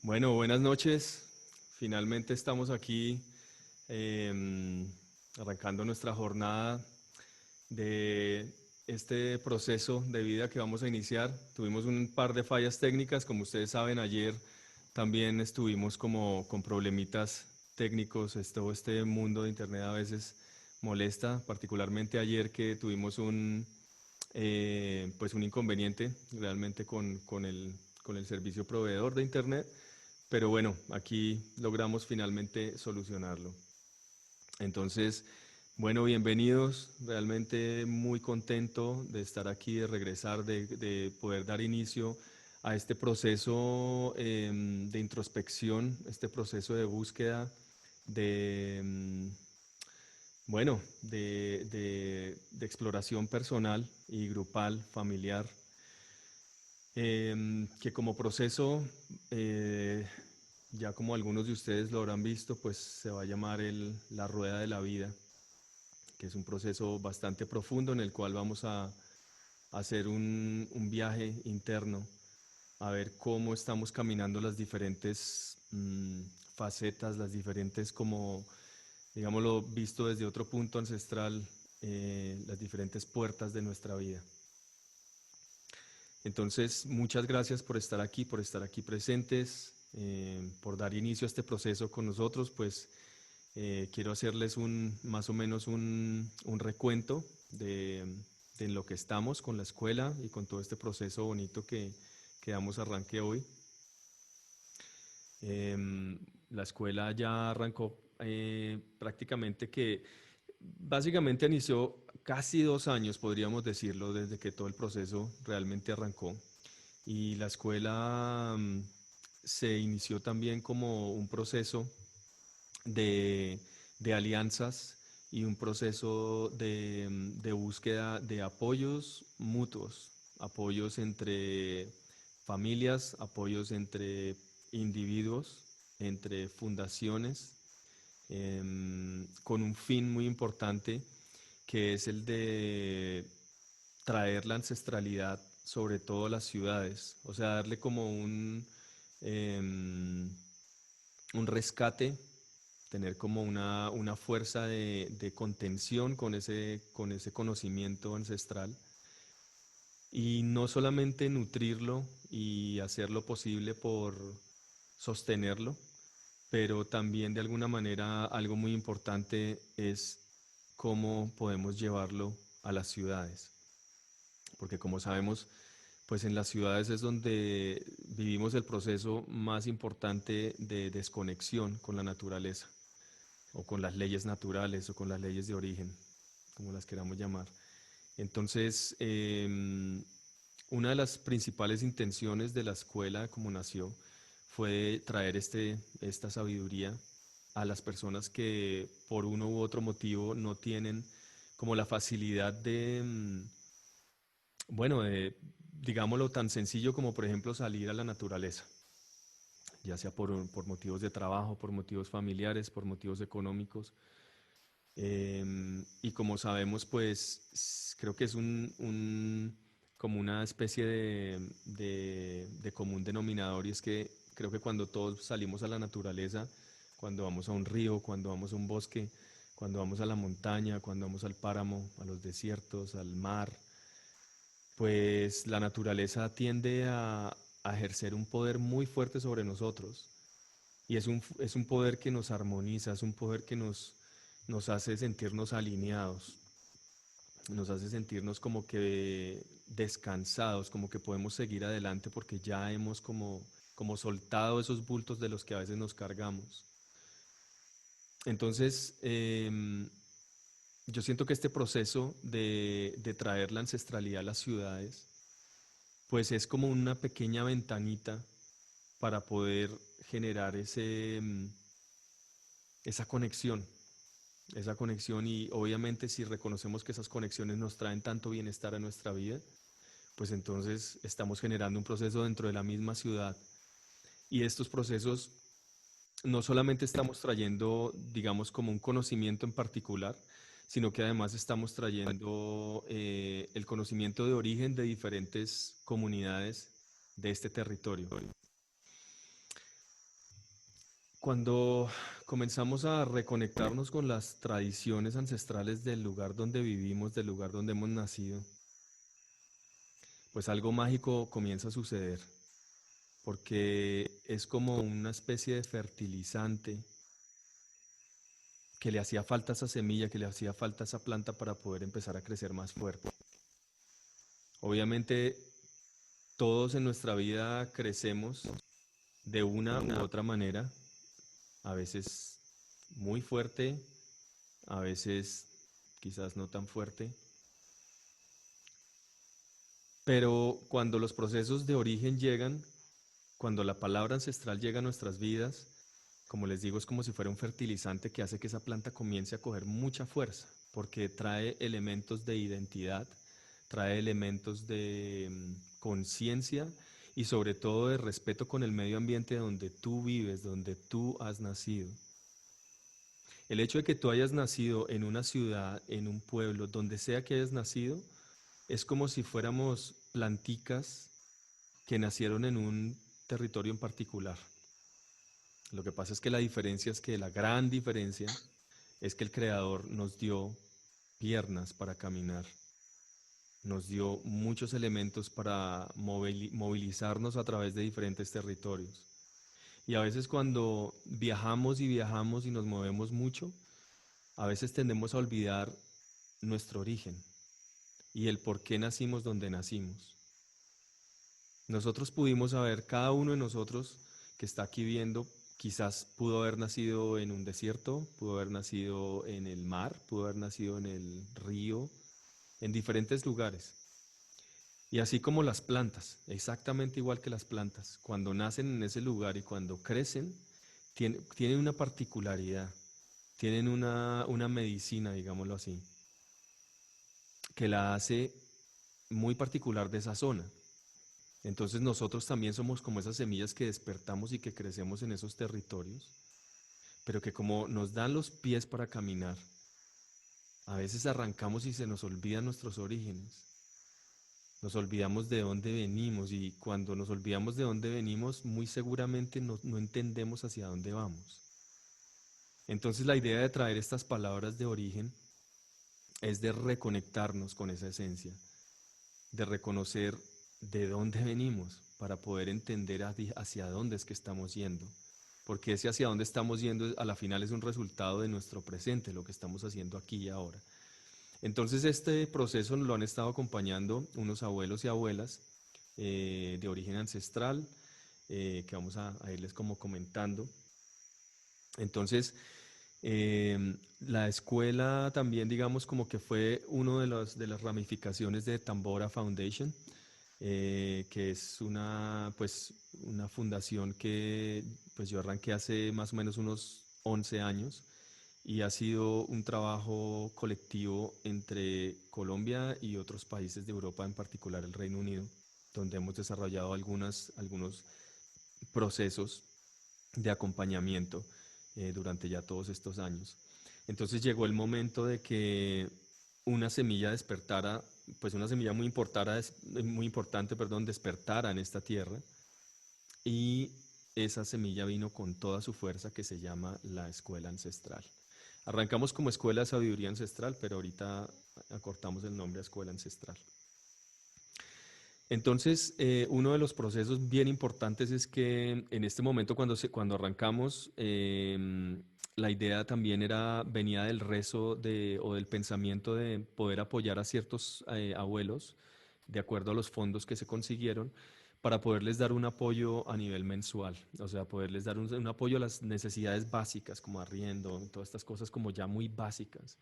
Bueno, buenas noches. Finalmente estamos aquí em, arrancando nuestra jornada de este proceso de vida que vamos a iniciar. Tuvimos un par de fallas técnicas, como ustedes saben, ayer también estuvimos como con problemitas técnicos. Todo este mundo de internet a veces molesta, particularmente ayer que tuvimos pues un inconveniente realmente con el servicio proveedor de internet. Pero bueno, aquí logramos finalmente solucionarlo. Entonces, bueno, bienvenidos. Realmente muy contento de estar aquí, de regresar, de poder dar inicio a este proceso de introspección, este proceso de búsqueda, de, bueno, de exploración personal y grupal, familiar, que como proceso, eh, ya como algunos de ustedes lo habrán visto, pues se va a llamar la rueda de la vida, que es un proceso bastante profundo en el cual vamos a hacer un viaje interno, a ver cómo estamos caminando las diferentes facetas, las diferentes, como, digámoslo, visto desde otro punto ancestral, las diferentes puertas de nuestra vida. Entonces, muchas gracias por estar aquí presentes, por dar inicio a este proceso con nosotros. Pues quiero hacerles más o menos un recuento de en lo que estamos con la escuela y con todo este proceso bonito que damos arranque hoy. Em, la escuela ya arrancó prácticamente que básicamente inició casi 2 años, podríamos decirlo, desde que todo el proceso realmente arrancó. Y la escuela se inició también como un proceso de, de alianzas y un proceso de búsqueda de apoyos mutuos, apoyos entre familias, apoyos entre individuos, entre fundaciones, con un fin muy importante que es el de traer la ancestralidad sobre todo a las ciudades, o sea, darle como em, un rescate, tener como una fuerza de contención con ese conocimiento ancestral y no solamente nutrirlo y hacer lo posible por sostenerlo, pero también de alguna manera algo muy importante es cómo podemos llevarlo a las ciudades, porque como sabemos, pues en las ciudades es donde vivimos el proceso más importante de desconexión con la naturaleza, o con las leyes naturales, o con las leyes de origen, como las queramos llamar. Entonces, una de las principales intenciones de la escuela, como nació, fue traer esta sabiduría a las personas que por uno u otro motivo no tienen como la facilidad bueno, digámoslo tan sencillo como por ejemplo salir a la naturaleza, ya sea por motivos de trabajo, por motivos familiares, por motivos económicos. Y como sabemos, pues creo que es como una especie de común denominador, y es que creo que cuando todos salimos a la naturaleza, cuando vamos a un río, cuando vamos a un bosque, cuando vamos a la montaña, cuando vamos al páramo, a los desiertos, al mar, pues la naturaleza tiende a ejercer un poder muy fuerte sobre nosotros. Y es un poder que nos armoniza, es un poder que nos hace sentirnos alineados, nos hace sentirnos como que descansados, como que podemos seguir adelante porque ya hemos como soltado esos bultos de los que a veces nos cargamos. Entonces, yo siento que este proceso de traer la ancestralidad a las ciudades, pues es como una pequeña ventanita para poder generar esa conexión, y obviamente si reconocemos que esas conexiones nos traen tanto bienestar a nuestra vida, pues entonces estamos generando un proceso dentro de la misma ciudad, y estos procesos no solamente estamos trayendo, digamos, como un conocimiento en particular, sino que además estamos trayendo el conocimiento de origen de diferentes comunidades de este territorio. Cuando comenzamos a reconectarnos con las tradiciones ancestrales del lugar donde vivimos, del lugar donde hemos nacido, pues algo mágico comienza a suceder, porque es como una especie de fertilizante que le hacía falta a esa semilla, que le hacía falta a esa planta para poder empezar a crecer más fuerte. Obviamente todos en nuestra vida crecemos de una u otra manera, a veces muy fuerte, a veces quizás no tan fuerte, pero cuando los procesos de origen llegan, cuando la palabra ancestral llega a nuestras vidas, como les digo, es como si fuera un fertilizante que hace que esa planta comience a coger mucha fuerza, porque trae elementos de identidad, trae elementos de conciencia y sobre todo de respeto con el medio ambiente donde tú vives, donde tú has nacido. El hecho de que tú hayas nacido en una ciudad, en un pueblo, donde sea que hayas nacido, es como si fuéramos planticas que nacieron en un territorio en particular. Lo que pasa es que la diferencia es que la gran diferencia es que el Creador nos dio piernas para caminar, nos dio muchos elementos para movilizarnos a través de diferentes territorios. Y a veces cuando viajamos y nos movemos mucho, a veces tendemos a olvidar nuestro origen y el por qué nacimos donde nacimos. Nosotros pudimos haber, cada uno de nosotros que está aquí viendo, quizás pudo haber nacido en un desierto, pudo haber nacido en el mar, pudo haber nacido en el río, en diferentes lugares. Y así como las plantas, exactamente igual que las plantas, cuando nacen en ese lugar y cuando crecen, tienen una particularidad, tienen una medicina, digámoslo así, que la hace muy particular de esa zona. Entonces nosotros también somos como esas semillas que despertamos y que crecemos en esos territorios, pero que como nos dan los pies para caminar, a veces arrancamos y se nos olvidan nuestros orígenes. Nos olvidamos de dónde venimos y cuando nos olvidamos de dónde venimos, muy seguramente no entendemos hacia dónde vamos. Entonces la idea de traer estas palabras de origen es de reconectarnos con esa esencia, de reconocer de dónde venimos para poder entender hacia dónde es que estamos yendo. Porque ese hacia dónde estamos yendo a la final es un resultado de nuestro presente, lo que estamos haciendo aquí y ahora. Entonces este proceso lo han estado acompañando unos abuelos y abuelas de origen ancestral, que vamos a irles como comentando. Entonces, la escuela también, digamos, como que fue uno de las ramificaciones de Tambora Foundation, que es pues, una fundación que pues, yo arranqué hace más o menos unos 11 años y ha sido un trabajo colectivo entre Colombia y otros países de Europa, en particular el Reino Unido, donde hemos desarrollado algunos procesos de acompañamiento durante ya todos estos años. Entonces llegó el momento de que una semilla despertara, pues una semilla muy importante, perdón, despertara en esta tierra y esa semilla vino con toda su fuerza que se llama la escuela ancestral. Arrancamos como escuela de sabiduría ancestral, pero ahorita acortamos el nombre a escuela ancestral. Entonces, uno de los procesos bien importantes es que en este momento cuando arrancamos, la idea también venía del rezo o del pensamiento de poder apoyar a ciertos abuelos de acuerdo a los fondos que se consiguieron para poderles dar un apoyo a nivel mensual, o sea, poderles dar un apoyo a las necesidades básicas como arriendo, todas estas cosas como ya muy básicas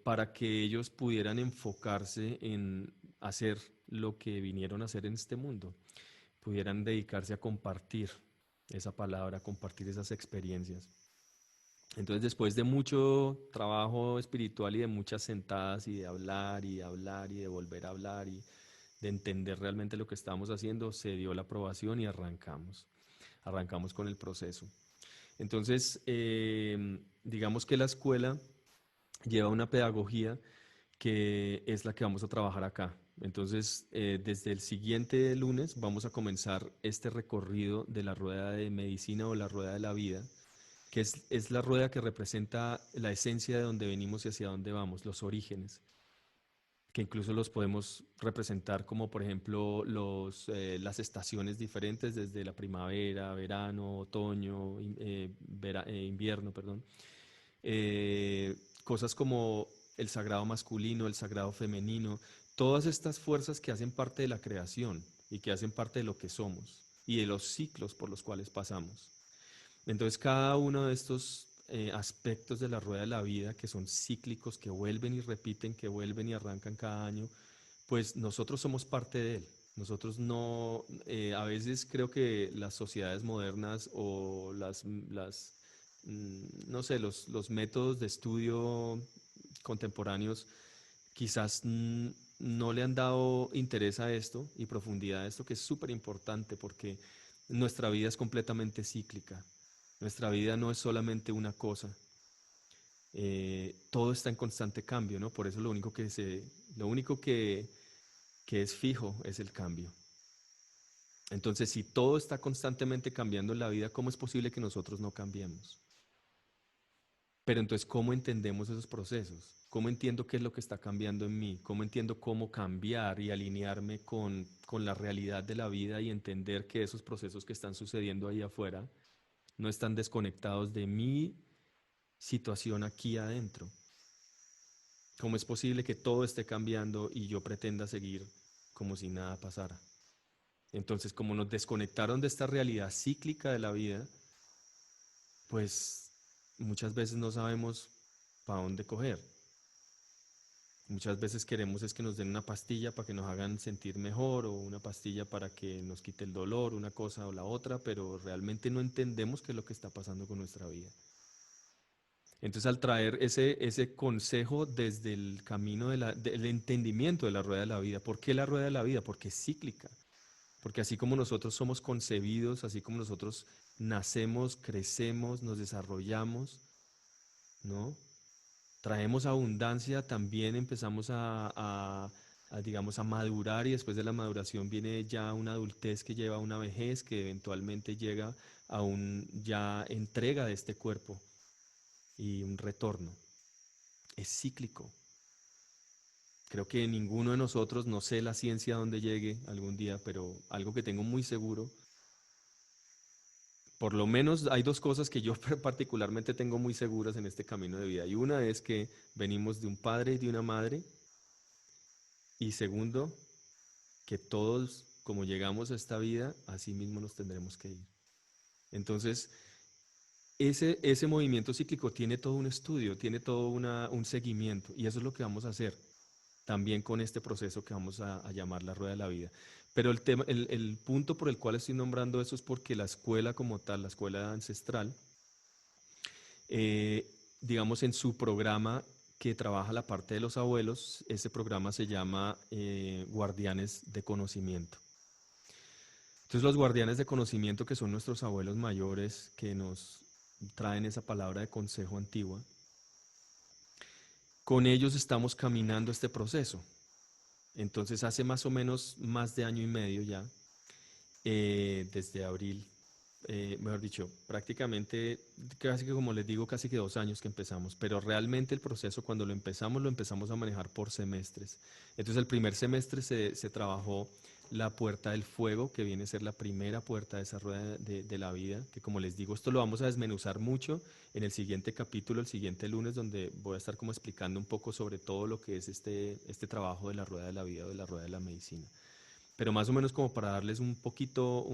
para que ellos pudieran enfocarse en hacer lo que vinieron a hacer en este mundo, pudieran dedicarse a compartir esa palabra, a compartir esas experiencias. Entonces, después de mucho trabajo espiritual y de muchas sentadas y de hablar y de hablar y de volver a hablar y de entender realmente lo que estábamos haciendo, se dio la aprobación y arrancamos con el proceso. Entonces, digamos que la escuela lleva una pedagogía que es la que vamos a trabajar acá. Entonces, desde el siguiente lunes vamos a comenzar este recorrido de la rueda de medicina o la rueda de la vida, que es la rueda que representa la esencia de donde venimos y hacia dónde vamos, los orígenes, que incluso los podemos representar como, por ejemplo, las estaciones diferentes, desde la primavera, verano, otoño, invierno, perdón. Cosas como el sagrado masculino, el sagrado femenino, todas estas fuerzas que hacen parte de la creación y que hacen parte de lo que somos y de los ciclos por los cuales pasamos. Entonces, cada uno de estos aspectos de la rueda de la vida, que son cíclicos, que vuelven y repiten, que vuelven y arrancan cada año, pues nosotros somos parte de él. Nosotros no, a veces creo que las sociedades modernas o no sé, los métodos de estudio contemporáneos quizás no le han dado interés a esto y profundidad a esto, que es súper importante porque nuestra vida es completamente cíclica. Nuestra vida no es solamente una cosa. Todo está en constante cambio, ¿no? Por eso lo único que es fijo es el cambio. Entonces, si todo está constantemente cambiando en la vida, ¿cómo es posible que nosotros no cambiemos? Pero entonces, ¿cómo entendemos esos procesos? ¿Cómo entiendo qué es lo que está cambiando en mí? ¿Cómo entiendo cómo cambiar y alinearme con la realidad de la vida y entender que esos procesos que están sucediendo ahí afuera no están desconectados de mi situación aquí adentro? ¿Cómo es posible que todo esté cambiando y yo pretenda seguir como si nada pasara? Entonces, como nos desconectaron de esta realidad cíclica de la vida, pues muchas veces no sabemos para dónde coger. Muchas veces queremos es que nos den una pastilla para que nos hagan sentir mejor o una pastilla para que nos quite el dolor, una cosa o la otra, pero realmente no entendemos qué es lo que está pasando con nuestra vida. Entonces, al traer ese consejo desde el camino del entendimiento de la rueda de la vida, ¿por qué la rueda de la vida? Porque es cíclica. Porque así como nosotros somos concebidos, así como nosotros nacemos, crecemos, nos desarrollamos, ¿no? Traemos abundancia, también empezamos digamos, a madurar y después de la maduración viene ya una adultez que lleva a una vejez que eventualmente llega a un ya entrega de este cuerpo y un retorno. Es cíclico. Creo que ninguno de nosotros, no sé la ciencia a dónde llegue algún día, pero algo que tengo muy seguro, por lo menos hay dos cosas que yo particularmente tengo muy seguras en este camino de vida. Y una es que venimos de un padre y de una madre. Y segundo, que todos, como llegamos a esta vida, así mismo nos tendremos que ir. Entonces, ese movimiento cíclico tiene todo un estudio, tiene todo un seguimiento. Y eso es lo que vamos a hacer también con este proceso que vamos a llamar la rueda de la vida. Pero el punto por el cual estoy nombrando eso es porque la escuela como tal, la escuela ancestral, eh, digamos en su programa que trabaja la parte de los abuelos, ese programa se llama Guardianes de Conocimiento. Entonces los guardianes de conocimiento, que son nuestros abuelos mayores, que nos traen esa palabra de consejo antigua, con ellos estamos caminando este proceso. Entonces hace más o menos más de año y medio ya, desde abril, mejor dicho, prácticamente, casi que como les digo, casi que 2 años que empezamos, pero realmente el proceso cuando lo empezamos a manejar por semestres. Entonces el primer semestre se trabajó la puerta del fuego, que viene a ser la primera puerta de esa rueda de la vida, que como les digo, esto lo vamos a desmenuzar mucho en el siguiente capítulo, el siguiente lunes, donde voy a estar como explicando un poco sobre todo lo que es este trabajo de la rueda de la vida o de la rueda de la medicina. Pero más o menos como para darles un poquito,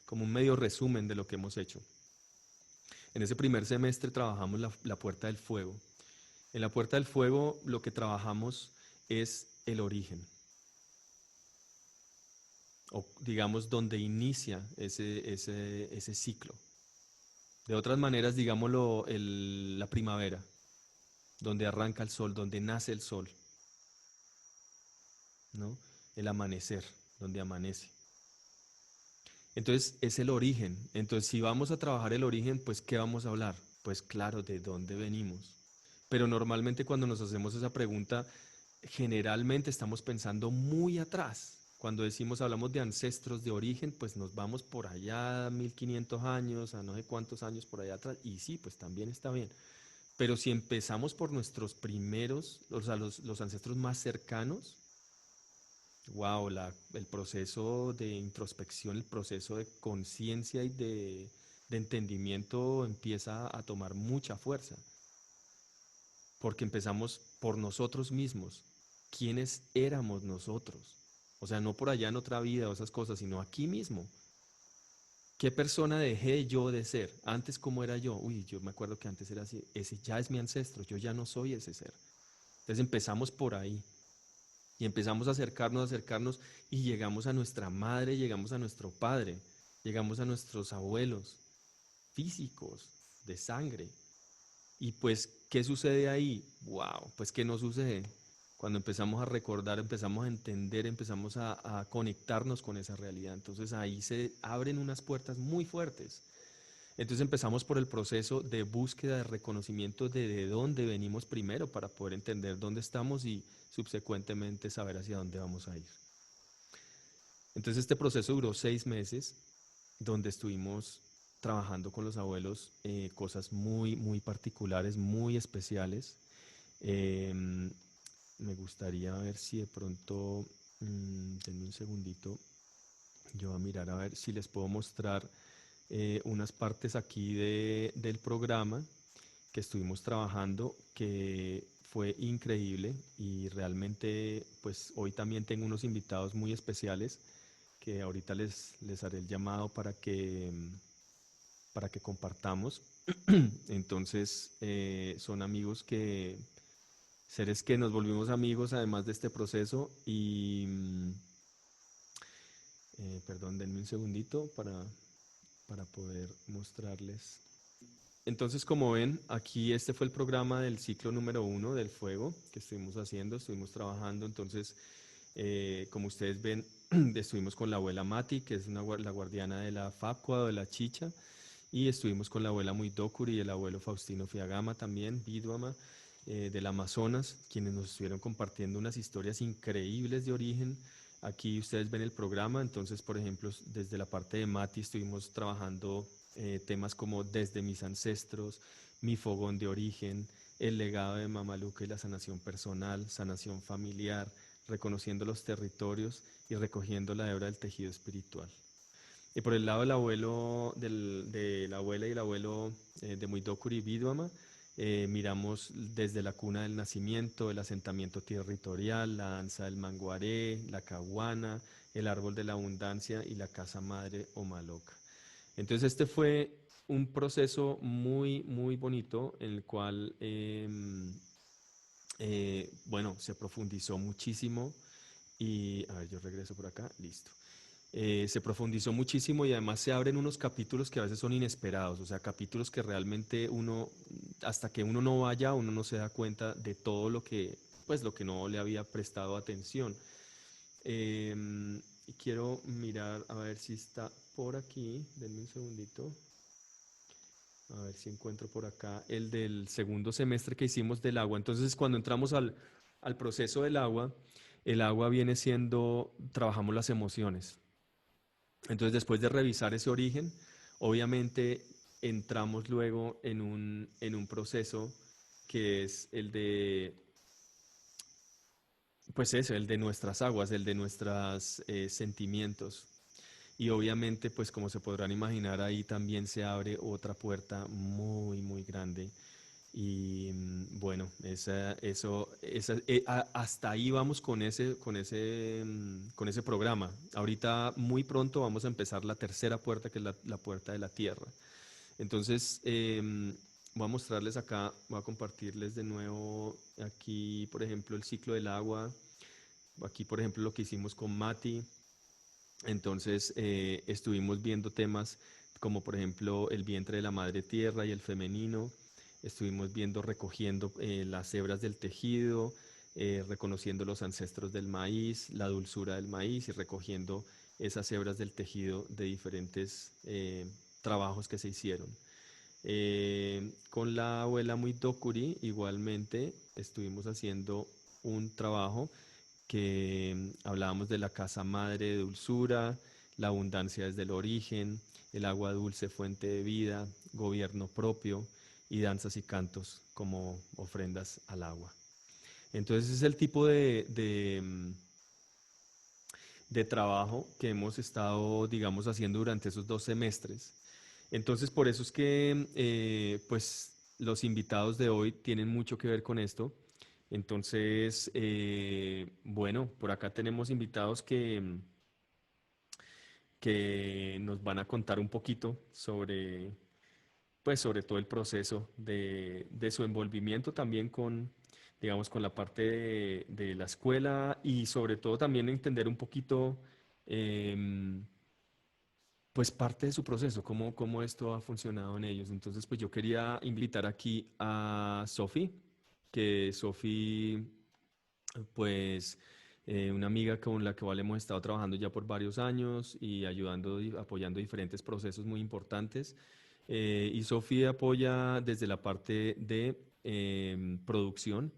como un medio resumen de lo que hemos hecho. En ese primer semestre trabajamos la puerta del fuego. En la puerta del fuego lo que trabajamos es el origen, o digamos donde inicia ese ciclo. De otras maneras, digámoslo, la primavera, donde arranca el sol, donde nace el sol, ¿no? El amanecer, donde amanece. Entonces es el origen. Entonces si vamos a trabajar el origen, pues ¿qué vamos a hablar? Pues claro, de dónde venimos. Pero normalmente cuando nos hacemos esa pregunta, generalmente estamos pensando muy atrás. Cuando decimos, hablamos de ancestros de origen, pues nos vamos por allá 1500 años, a no sé cuántos años por allá atrás, y sí, pues también está bien. Pero si empezamos por nuestros primeros, o sea, los ancestros más cercanos, wow, el proceso de introspección, el proceso de conciencia y de entendimiento empieza a tomar mucha fuerza, porque empezamos por nosotros mismos. ¿Quiénes éramos nosotros? O sea, no por allá en otra vida o esas cosas, sino aquí mismo. ¿Qué persona dejé yo de ser? Antes, ¿cómo era yo? Uy, yo me acuerdo que antes era así. Ese ya es mi ancestro, yo ya no soy ese ser. Entonces empezamos por ahí y empezamos a acercarnos y llegamos a nuestra madre, llegamos a nuestro padre, llegamos a nuestros abuelos físicos, de sangre. Y pues, ¿qué sucede ahí? Wow, pues ¿qué no sucede? Cuando empezamos a recordar, empezamos a entender, empezamos a conectarnos con esa realidad. Entonces ahí se abren unas puertas muy fuertes. Entonces empezamos por el proceso de búsqueda, de reconocimiento de dónde venimos primero para poder entender dónde estamos y subsecuentemente saber hacia dónde vamos a ir. Entonces este proceso duró 6 meses, donde estuvimos trabajando con los abuelos cosas muy, muy particulares, muy especiales. Em, Me gustaría ver si de pronto, denme un segundito, yo voy a mirar a ver si les puedo mostrar unas partes aquí del programa que estuvimos trabajando, que fue increíble y realmente pues hoy también tengo unos invitados muy especiales que ahorita les haré el llamado para que compartamos. Entonces son amigos seres que nos volvimos amigos además de este proceso y perdón, denme un segundito para poder mostrarles. Entonces, como ven, aquí este fue el programa del ciclo número 1 del fuego que estuvimos haciendo, estuvimos trabajando. Entonces, como ustedes ven, estuvimos con la abuela Mati, que es la guardiana de la Facua o de la Chicha, y estuvimos con la abuela Muidokuri y el abuelo Faustino Fiagama también, Viduama, del Amazonas, quienes nos estuvieron compartiendo unas historias increíbles de origen. Aquí ustedes ven el programa, entonces, por ejemplo, desde la parte de Mati estuvimos trabajando temas como Desde mis ancestros, Mi fogón de origen, El legado de Mamaluca y la sanación personal, sanación familiar, reconociendo los territorios y recogiendo la hebra del tejido espiritual. Y por el lado del abuelo, de la abuela y el abuelo de Muidokuri Viduama, miramos desde la cuna del nacimiento, el asentamiento territorial, la danza del manguaré, la caguana, el árbol de la abundancia y la casa madre o maloca. Entonces este fue un proceso muy, muy bonito en el cual, bueno, se profundizó muchísimo y, a ver, yo regreso por acá, listo. Se profundizó muchísimo y además se abren unos capítulos que a veces son inesperados, o sea, capítulos que realmente uno, hasta que uno no vaya, uno no se da cuenta de todo lo que, pues lo que no le había prestado atención. Y quiero mirar a ver si está por aquí, denme un segundito, a ver si encuentro por acá el del segundo semestre que hicimos del agua. Entonces, cuando entramos al proceso del agua, el agua viene siendo, trabajamos las emociones. Entonces, después de revisar ese origen, obviamente entramos luego en un proceso que es el de, pues eso, el de nuestras aguas, el de nuestros sentimientos. Y obviamente, pues como se podrán imaginar, ahí también se abre otra puerta muy, muy grande. Y bueno, hasta ahí vamos con ese programa. Ahorita muy pronto vamos a empezar la tercera puerta, que es la puerta de la tierra. Entonces, voy a mostrarles acá, voy a compartirles de nuevo aquí, por ejemplo, el ciclo del agua. Aquí, por ejemplo, lo que hicimos con Mati. Entonces, estuvimos viendo temas como, por ejemplo, el vientre de la madre tierra y el femenino. Estuvimos viendo, recogiendo las hebras del tejido, reconociendo los ancestros del maíz, la dulzura del maíz y recogiendo esas hebras del tejido de diferentes trabajos que se hicieron. Con la abuela Muitokuri igualmente estuvimos haciendo un trabajo que hablábamos de la casa madre de dulzura, la abundancia desde el origen, el agua dulce fuente de vida, gobierno propio y danzas y cantos como ofrendas al agua. Entonces es el tipo de trabajo que hemos estado, digamos, haciendo durante esos 2 semestres. Entonces, por eso es que, pues, los invitados de hoy tienen mucho que ver con esto. Entonces, bueno, por acá tenemos invitados que nos van a contar un poquito sobre, pues, sobre todo el proceso de su envolvimiento también con, digamos, con la parte de la escuela y sobre todo también entender un poquito, em, pues parte de su proceso, cómo esto ha funcionado en ellos. Entonces, pues yo quería invitar aquí a Sofi, que Sofi, pues una amiga con la que hemos estado trabajando ya por varios años y ayudando y apoyando diferentes procesos muy importantes. Y Sofi apoya desde la parte de producción.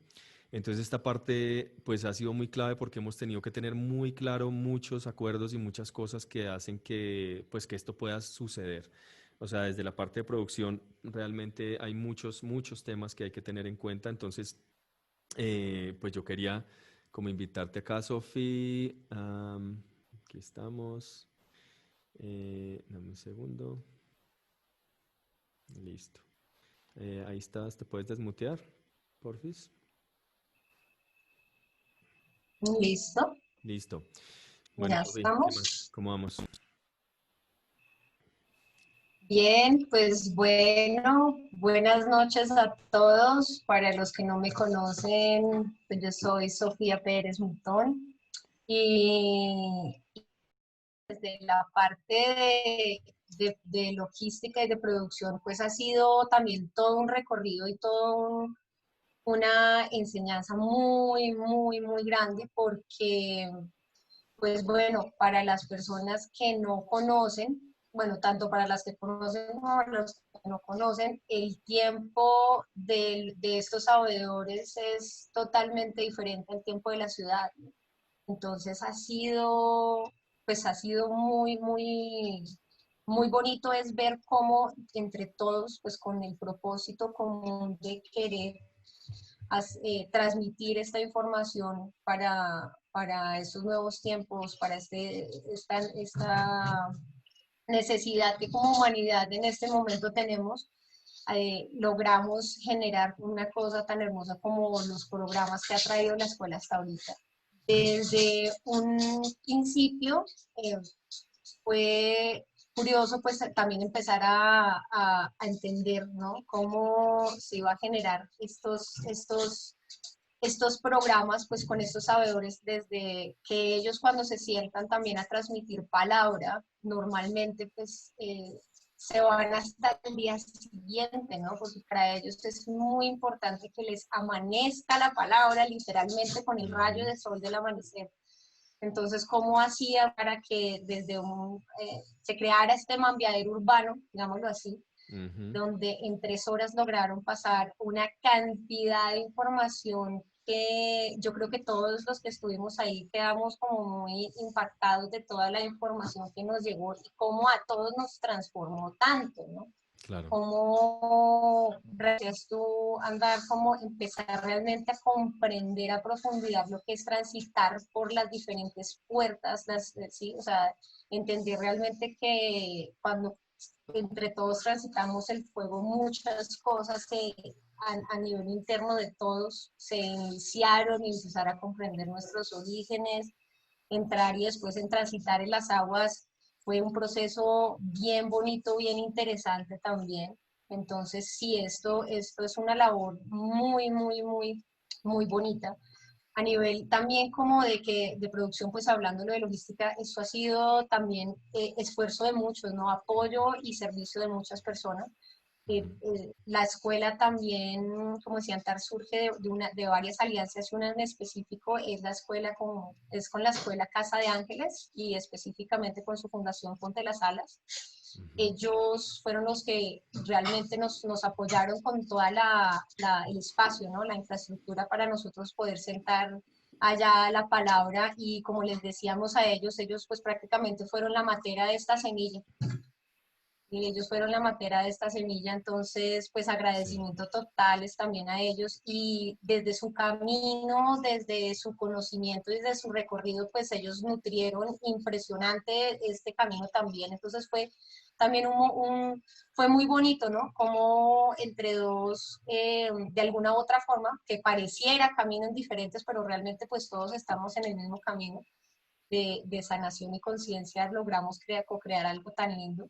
Entonces esta parte pues ha sido muy clave porque hemos tenido que tener muy claro muchos acuerdos y muchas cosas que hacen que pues que esto pueda suceder. O sea, desde la parte de producción realmente hay muchos temas que hay que tener en cuenta. Entonces, pues yo quería como invitarte acá, Sofi. Aquí estamos. Dame un segundo. Listo. Ahí estás. ¿Te puedes desmutear, porfis? Listo, Listo. Bueno, ya Sofi, ¿qué más? estamos. ¿Cómo vamos? Bien, pues bueno, buenas noches a todos. Para los que no me conocen, pues yo soy Sofía Pérez Mutón y desde la parte de logística y de producción, pues ha sido también todo un recorrido y una enseñanza muy grande porque pues bueno, para las personas que no conocen, bueno, tanto para las que conocen como para los que no conocen, el tiempo de estos sabedores es totalmente diferente al tiempo de la ciudad. Entonces pues ha sido muy bonito es ver cómo entre todos, pues con el propósito común de querer transmitir esta información para estos nuevos tiempos, para esta necesidad que como humanidad en este momento tenemos, logramos generar una cosa tan hermosa como los programas que ha traído la escuela hasta ahorita. Desde un principio fue curioso pues también empezar a entender, ¿no? Cómo se iba a generar estos programas pues con estos sabedores desde que ellos cuando se sientan también a transmitir palabra, normalmente pues se van hasta el día siguiente, ¿no? Porque para ellos es muy importante que les amanezca la palabra literalmente con el rayo Ujú, de sol del amanecer. Entonces, ¿cómo hacía para que se creara este mambiadero urbano, digámoslo así, ujú. donde en 3 horas lograron pasar una cantidad de información que yo creo que todos los que estuvimos ahí quedamos como muy impactados de toda la información que nos llegó y cómo a todos nos transformó tanto, ¿no? Claro. Cómo gracias tú andar, como empezar realmente a comprender a profundidad lo que es transitar por las diferentes puertas, ¿sí? O sea, entender realmente que cuando entre todos transitamos el fuego, muchas cosas que a nivel interno de todos se iniciaron y empezar a comprender nuestros orígenes, entrar y después en transitar en las aguas fue un proceso bien bonito, bien interesante también. Entonces, sí, esto es una labor muy bonita. A nivel también como de producción, pues hablando de logística, eso ha sido también esfuerzo de muchos, ¿no? Apoyo y servicio de muchas personas, Ujú, La escuela también, como decía Antar, surge de varias alianzas. Una en específico es la escuela es con la escuela Casa de Ángeles y específicamente con su fundación Ponte las Alas. ujú. Ellos fueron los que realmente nos apoyaron con toda el espacio, ¿no? La infraestructura para nosotros poder sentar allá la palabra y como les decíamos a ellos pues prácticamente fueron la matera de esta semilla y ellos fueron la matera de esta semilla, entonces pues Sí. agradecimiento totales también a ellos y desde su camino, desde su conocimiento, desde su recorrido, pues ellos nutrieron impresionante este camino también, entonces fue también fue muy bonito, ¿no? Como entre dos, de alguna u otra forma, que pareciera caminos diferentes, pero realmente pues todos estamos en el mismo camino de sanación y conciencia, logramos co-crear algo tan lindo.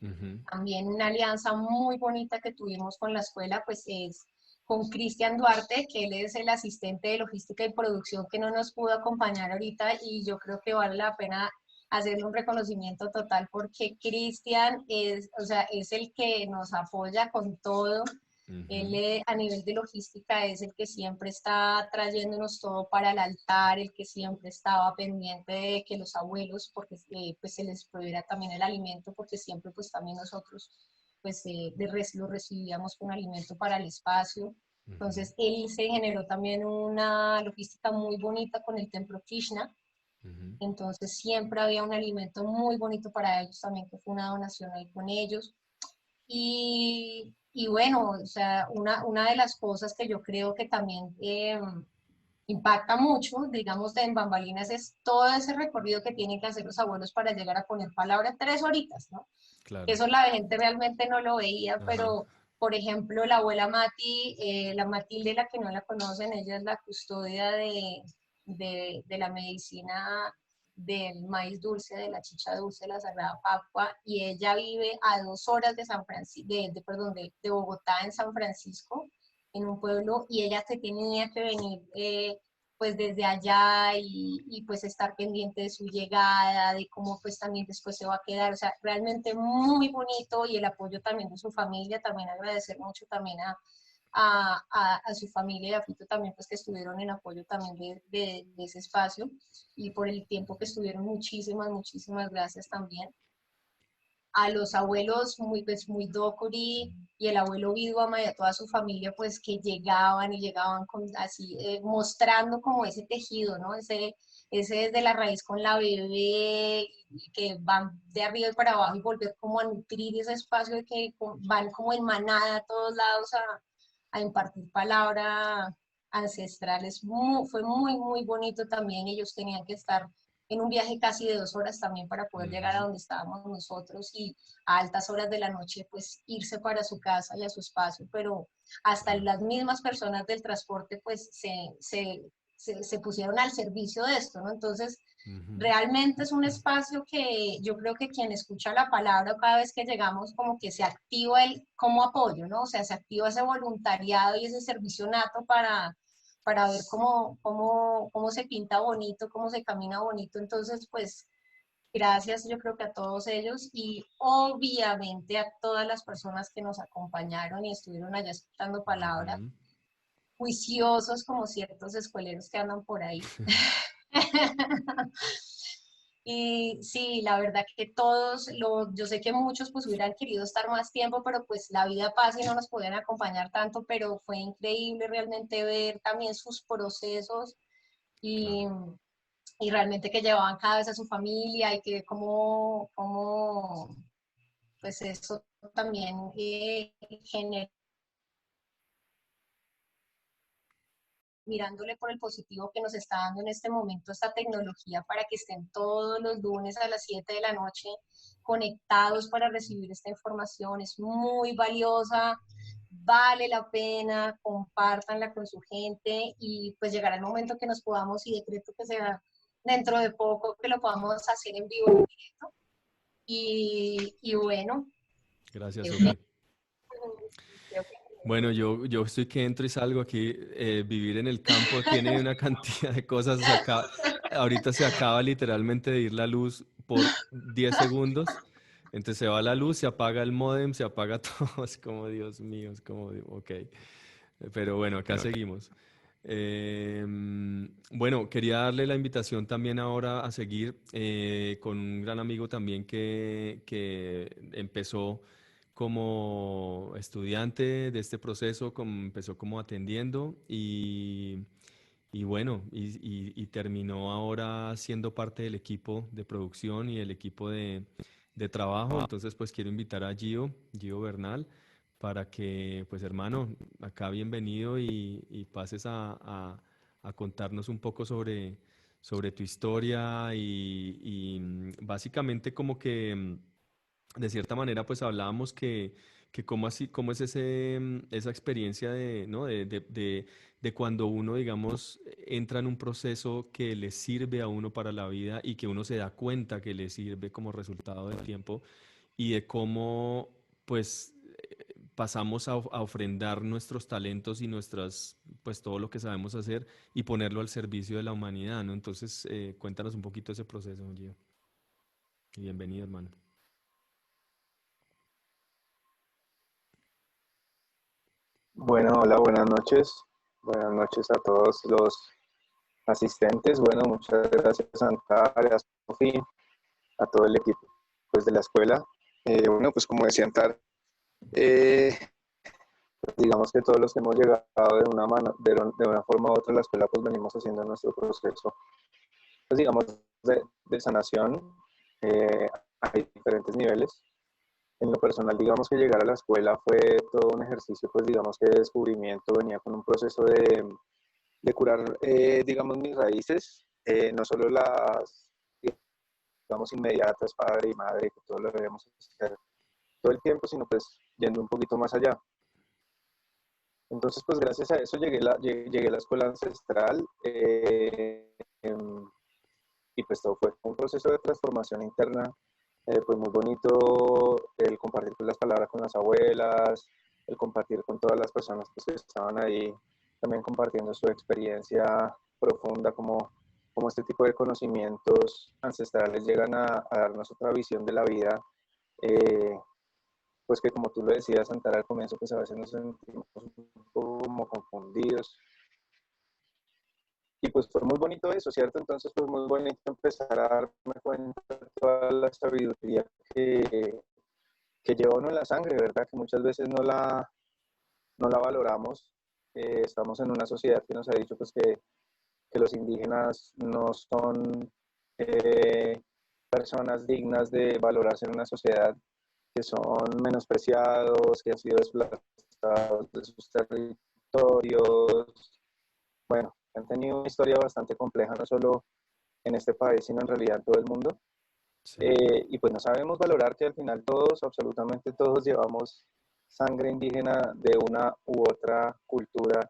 Ujú. También una alianza muy bonita que tuvimos con la escuela, pues es con Cristian Duarte, que él es el asistente de logística y producción que no nos pudo acompañar ahorita y yo creo que vale la pena hacerle un reconocimiento total porque Cristian es, o sea, es el que nos apoya con todo, él Ujú. a nivel de logística es el que siempre está trayéndonos todo para el altar, el que siempre estaba pendiente de que los abuelos, porque pues se les prohibiera también el alimento, porque siempre pues también nosotros pues lo recibíamos con alimento para el espacio. Ujú. Entonces él se generó también una logística muy bonita con el templo Krishna. Ujú. Entonces siempre había un alimento muy bonito para ellos también, que fue una donación ahí con ellos. Y bueno, o sea, una de las cosas que yo creo que también impacta mucho, digamos, de en bambalinas, es todo ese recorrido que tienen que hacer los abuelos para llegar a poner palabra 3 horitas, ¿no? Claro. Eso la gente realmente no lo veía, Ajá. pero, por ejemplo, la abuela Mati, la Matilde, la que no la conocen, ella es la custodia de la medicina del maíz dulce, de la chicha dulce, de la Sagrada Pascua, y ella vive a 2 horas de San Francisco, perdón, de Bogotá en San Francisco, en un pueblo, y ella se tenía que venir pues desde allá pues estar pendiente de su llegada, de cómo pues también después se va a quedar, o sea, realmente muy bonito y el apoyo también de su familia, también agradecer mucho también a su familia y a Fito también pues que estuvieron en apoyo también de ese espacio y por el tiempo que estuvieron, muchísimas gracias también a los abuelos muy, pues, muy Dokuri y el abuelo Vidwama y a toda su familia, pues que llegaban y llegaban con, así, mostrando como ese tejido, ¿no? Ese desde la raíz con la bebé, y que van de arriba y para abajo y volver como a nutrir ese espacio de que van como en manada a todos lados a impartir palabra ancestral. Fue muy bonito también. Ellos tenían que estar en un viaje casi de 2 horas también para poder llegar a Ujú. donde estábamos nosotros y a altas horas de la noche pues irse para su casa y a su espacio, pero hasta Claro. las mismas personas del transporte pues se pusieron al servicio de esto, ¿no? Entonces, Ujú. realmente es un espacio que yo creo que quien escucha la palabra cada vez que llegamos como que se activa el como apoyo, ¿no? O sea, se activa ese voluntariado y ese servicio nato para ver cómo se pinta bonito, cómo se camina bonito. Entonces, pues, gracias yo creo que a todos ellos y obviamente a todas las personas que nos acompañaron y estuvieron allá escuchando palabras, Ujú. juiciosos como ciertos escueleros que andan por ahí. Y sí, la verdad que yo sé que muchos pues hubieran querido estar más tiempo, pero pues la vida pasa y no nos podían acompañar tanto, pero fue increíble realmente ver también sus procesos Claro. y, y realmente que llevaban cada vez a su familia y que como pues eso también genera mirándole por el positivo que nos está dando en este momento esta tecnología para que estén todos los lunes a las 7 de la noche conectados para recibir esta información. Es muy valiosa, vale la pena, compártanla con su gente y pues llegará el momento que nos podamos, y decreto que sea dentro de poco, que lo podamos hacer en vivo, en directo. Y bueno, Gracias, creo que, Sofi. Bueno, yo estoy que entro y salgo aquí. Vivir en el campo tiene una cantidad de cosas. Ahorita se acaba literalmente de ir la luz por 10 segundos. Entonces se va la luz, se apaga el módem, se apaga todo. Es como, Dios mío, es como, ok. Pero bueno, acá seguimos. Bueno, quería darle la invitación también ahora a seguir con un gran amigo también que empezó como estudiante de este proceso, empezó como atendiendo y bueno, y terminó ahora siendo parte del equipo de producción y el equipo de trabajo. Entonces, pues quiero invitar a Gio Bernal, para que, pues hermano, acá bienvenido y pases a contarnos un poco sobre tu historia y básicamente como que de cierta manera pues hablábamos que cómo así, cómo es esa experiencia de, ¿no? De cuando uno, digamos, entra en un proceso que le sirve a uno para la vida y que uno se da cuenta que le sirve como resultado del tiempo y de cómo pues pasamos a ofrendar nuestros talentos y nuestras, pues todo lo que sabemos hacer y ponerlo al servicio de la humanidad, ¿no? Entonces, cuéntanos un poquito ese proceso, Gio. Y bienvenido, hermano. Bueno, hola, buenas noches. Buenas noches a todos los asistentes. Bueno, muchas gracias a Antares, a Sofi, a todo el equipo pues, de la escuela. Bueno, pues como decía Antar, eh, pues, digamos que todos los que hemos llegado de una forma u otra a la escuela, pues venimos haciendo nuestro proceso, pues digamos, de sanación. Eh, Hay diferentes niveles. En lo personal, digamos que llegar a la escuela fue todo un ejercicio, pues digamos que de descubrimiento, venía con un proceso de curar, digamos, mis raíces, no solo las, digamos, inmediatas, padre y madre, que todo lo debemos hacer todo el tiempo, sino pues yendo un poquito más allá. Entonces, pues gracias a eso llegué a la escuela ancestral y pues todo fue un proceso de transformación interna, pues muy bonito, el compartir pues, las palabras con las abuelas, el compartir con todas las personas pues, que estaban ahí, también compartiendo su experiencia profunda, como este tipo de conocimientos ancestrales llegan a darnos otra visión de la vida, eh, pues que como tú lo decías, Santara, al comienzo, pues a veces nos sentimos un poco como confundidos, y pues fue muy bonito eso, ¿cierto? Entonces fue muy bonito empezar a darme cuenta de toda la sabiduría que lleva uno en la sangre, ¿verdad? Que muchas veces no la valoramos. Estamos en una sociedad que nos ha dicho pues, que los indígenas no son personas dignas de valorarse en una sociedad, que son menospreciados, que han sido desplazados de sus territorios. Bueno, han tenido una historia bastante compleja, no solo en este país, sino en realidad en todo el mundo. Sí, Y pues no sabemos valorar que al final todos, absolutamente todos, llevamos sangre indígena de una u otra cultura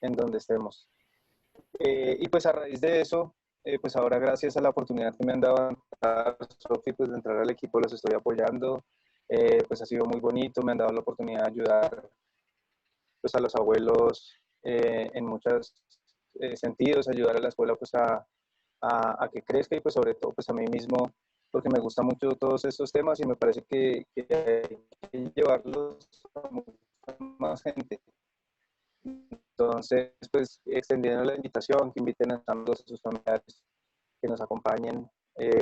en donde estemos. Y pues a raíz de eso, pues ahora gracias a la oportunidad que me han dado, Sofi, pues de entrar al equipo, los estoy apoyando. Pues ha sido muy bonito, me han dado la oportunidad de ayudar pues a los abuelos en muchos sentidos, ayudar a la escuela pues a que crezca y pues sobre todo pues a mí mismo, porque me gustan mucho todos estos temas y me parece que hay que llevarlos a mucha más gente. Entonces, pues extendiendo la invitación, que inviten a sus amigos, a sus familiares, que nos acompañen,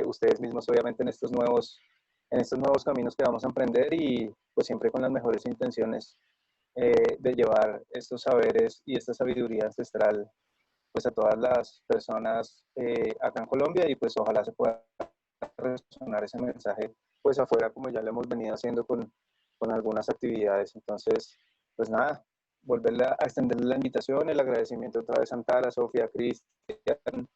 ustedes mismos obviamente en estos nuevos caminos que vamos a emprender y pues siempre con las mejores intenciones de llevar estos saberes y esta sabiduría ancestral pues a todas las personas acá en Colombia y pues ojalá se pueda resonar ese mensaje pues afuera como ya lo hemos venido haciendo con algunas actividades. Entonces, pues nada, volverle a extenderle la invitación, el agradecimiento otra vez a Santara, Sofía, Cristian,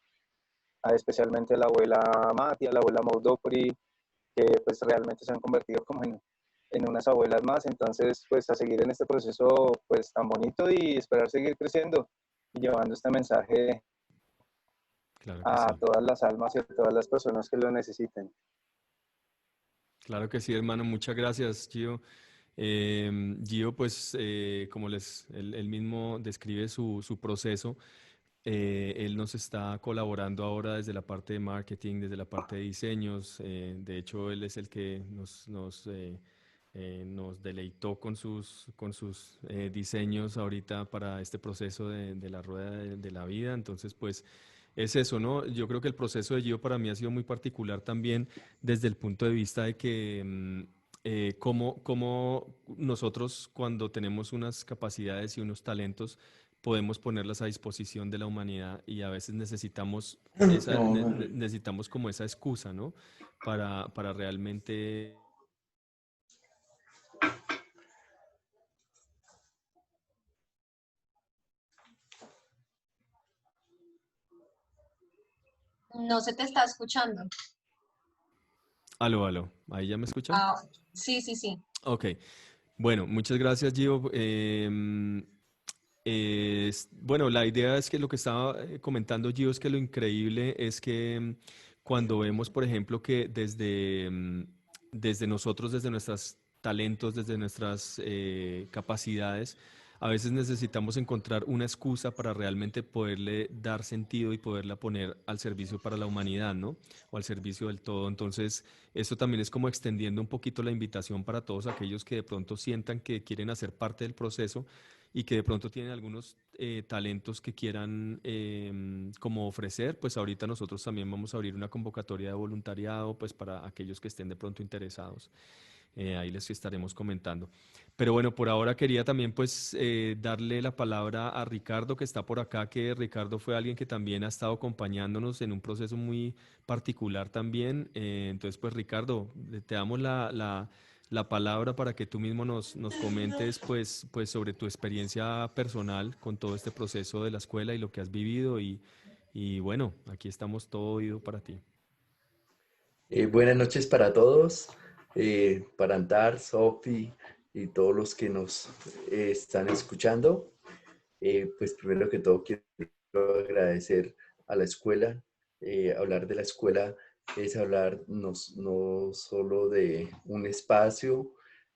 especialmente a la abuela Mati, a la abuela Maudopri, que pues realmente se han convertido como en unas abuelas más. Entonces, pues a seguir en este proceso pues tan bonito y esperar seguir creciendo y llevando este mensaje claro que a sí. todas las almas y a todas las personas que lo necesiten. Claro que sí, hermano. Muchas gracias, Gio. Gio, pues, como él mismo describe su proceso, Él nos está colaborando ahora desde la parte de marketing, desde la parte de diseños. De hecho, él es el que nos deleitó con sus diseños ahorita para este proceso de la rueda de la vida. Entonces, pues es eso, ¿no? Yo creo que el proceso de Gio para mí ha sido muy particular también desde el punto de vista de que cómo nosotros cuando tenemos unas capacidades y unos talentos podemos ponerlas a disposición de la humanidad y a veces necesitamos necesitamos como esa excusa, ¿no? Para realmente No se te está escuchando. Aló, aló, ¿ahí ya me escuchan? Ah, sí, sí, sí. Ok, bueno, muchas gracias, Gio. Bueno, la idea es que lo que estaba comentando Gio es que lo increíble es que cuando vemos, por ejemplo, que desde nosotros, desde nuestros talentos, desde nuestras capacidades, a veces necesitamos encontrar una excusa para realmente poderle dar sentido y poderla poner al servicio para la humanidad, ¿no? O al servicio del todo. Entonces, esto también es como extendiendo un poquito la invitación para todos aquellos que de pronto sientan que quieren hacer parte del proceso y que de pronto tienen algunos talentos que quieran como ofrecer, pues ahorita nosotros también vamos a abrir una convocatoria de voluntariado, pues para aquellos que estén de pronto interesados. Ahí les estaremos comentando. Pero bueno, por ahora quería también pues darle la palabra a Ricardo que está por acá, que Ricardo fue alguien que también ha estado acompañándonos en un proceso muy particular también. Entonces pues Ricardo, te damos la palabra para que tú mismo nos comentes pues sobre tu experiencia personal con todo este proceso de la escuela y lo que has vivido y bueno, aquí estamos todo oído para ti. Buenas noches para todos, para Antar, Sofi y todos los que nos están escuchando. Pues primero que todo quiero agradecer a la escuela. Hablar de la escuela es hablar no solo de un espacio,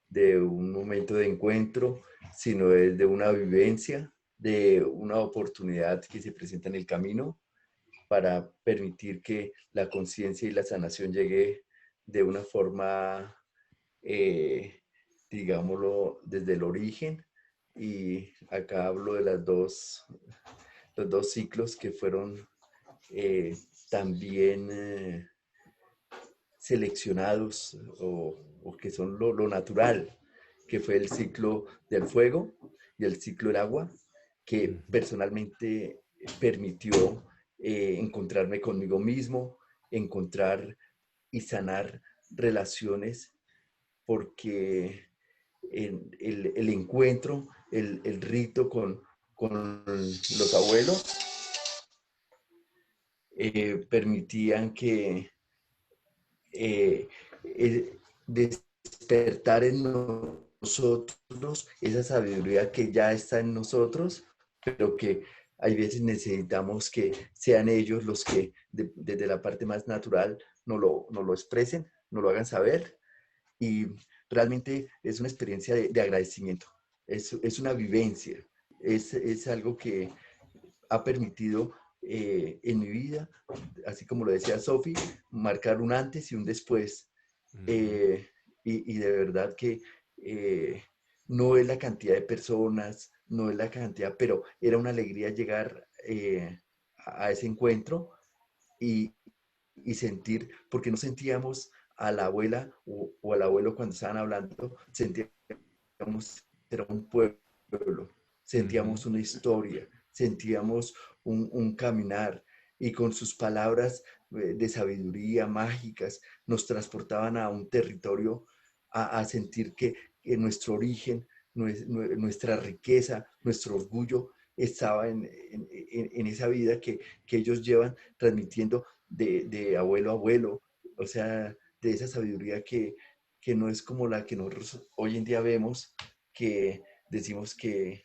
de un momento de encuentro, sino de una vivencia, de una oportunidad que se presenta en el camino para permitir que la conciencia y la sanación llegue de una forma, eh, digámoslo, desde el origen. Y acá hablo de los dos ciclos que fueron eh, también seleccionados o que son lo natural, que fue el ciclo del fuego y el ciclo del agua, que Ujú. personalmente permitió encontrarme conmigo mismo, encontrar y sanar relaciones, porque el encuentro, el rito con los abuelos, permitían que eh, despertar en nosotros esa sabiduría que ya está en nosotros, pero que hay veces necesitamos que sean ellos los que desde la parte más natural nos lo expresen, nos lo hagan saber. Y realmente es una experiencia de agradecimiento, es una vivencia, es algo que ha permitido en mi vida, así como lo decía Sofi, marcar un antes y un después. Ujú. Eh, y de verdad que eh, no es la cantidad de personas, no es la cantidad, pero era una alegría llegar a ese encuentro y, y sentir, porque no sentíamos a la abuela o al abuelo cuando estaban hablando, sentíamos era un pueblo, Ujú. sentíamos una historia, sentíamos un caminar y con sus palabras de sabiduría mágicas nos transportaban a un territorio a sentir que nuestro origen, nuestra riqueza, nuestro orgullo estaba en esa vida que ellos llevan transmitiendo de abuelo a abuelo, o sea, de esa sabiduría que no es como la que nosotros hoy en día vemos, que decimos que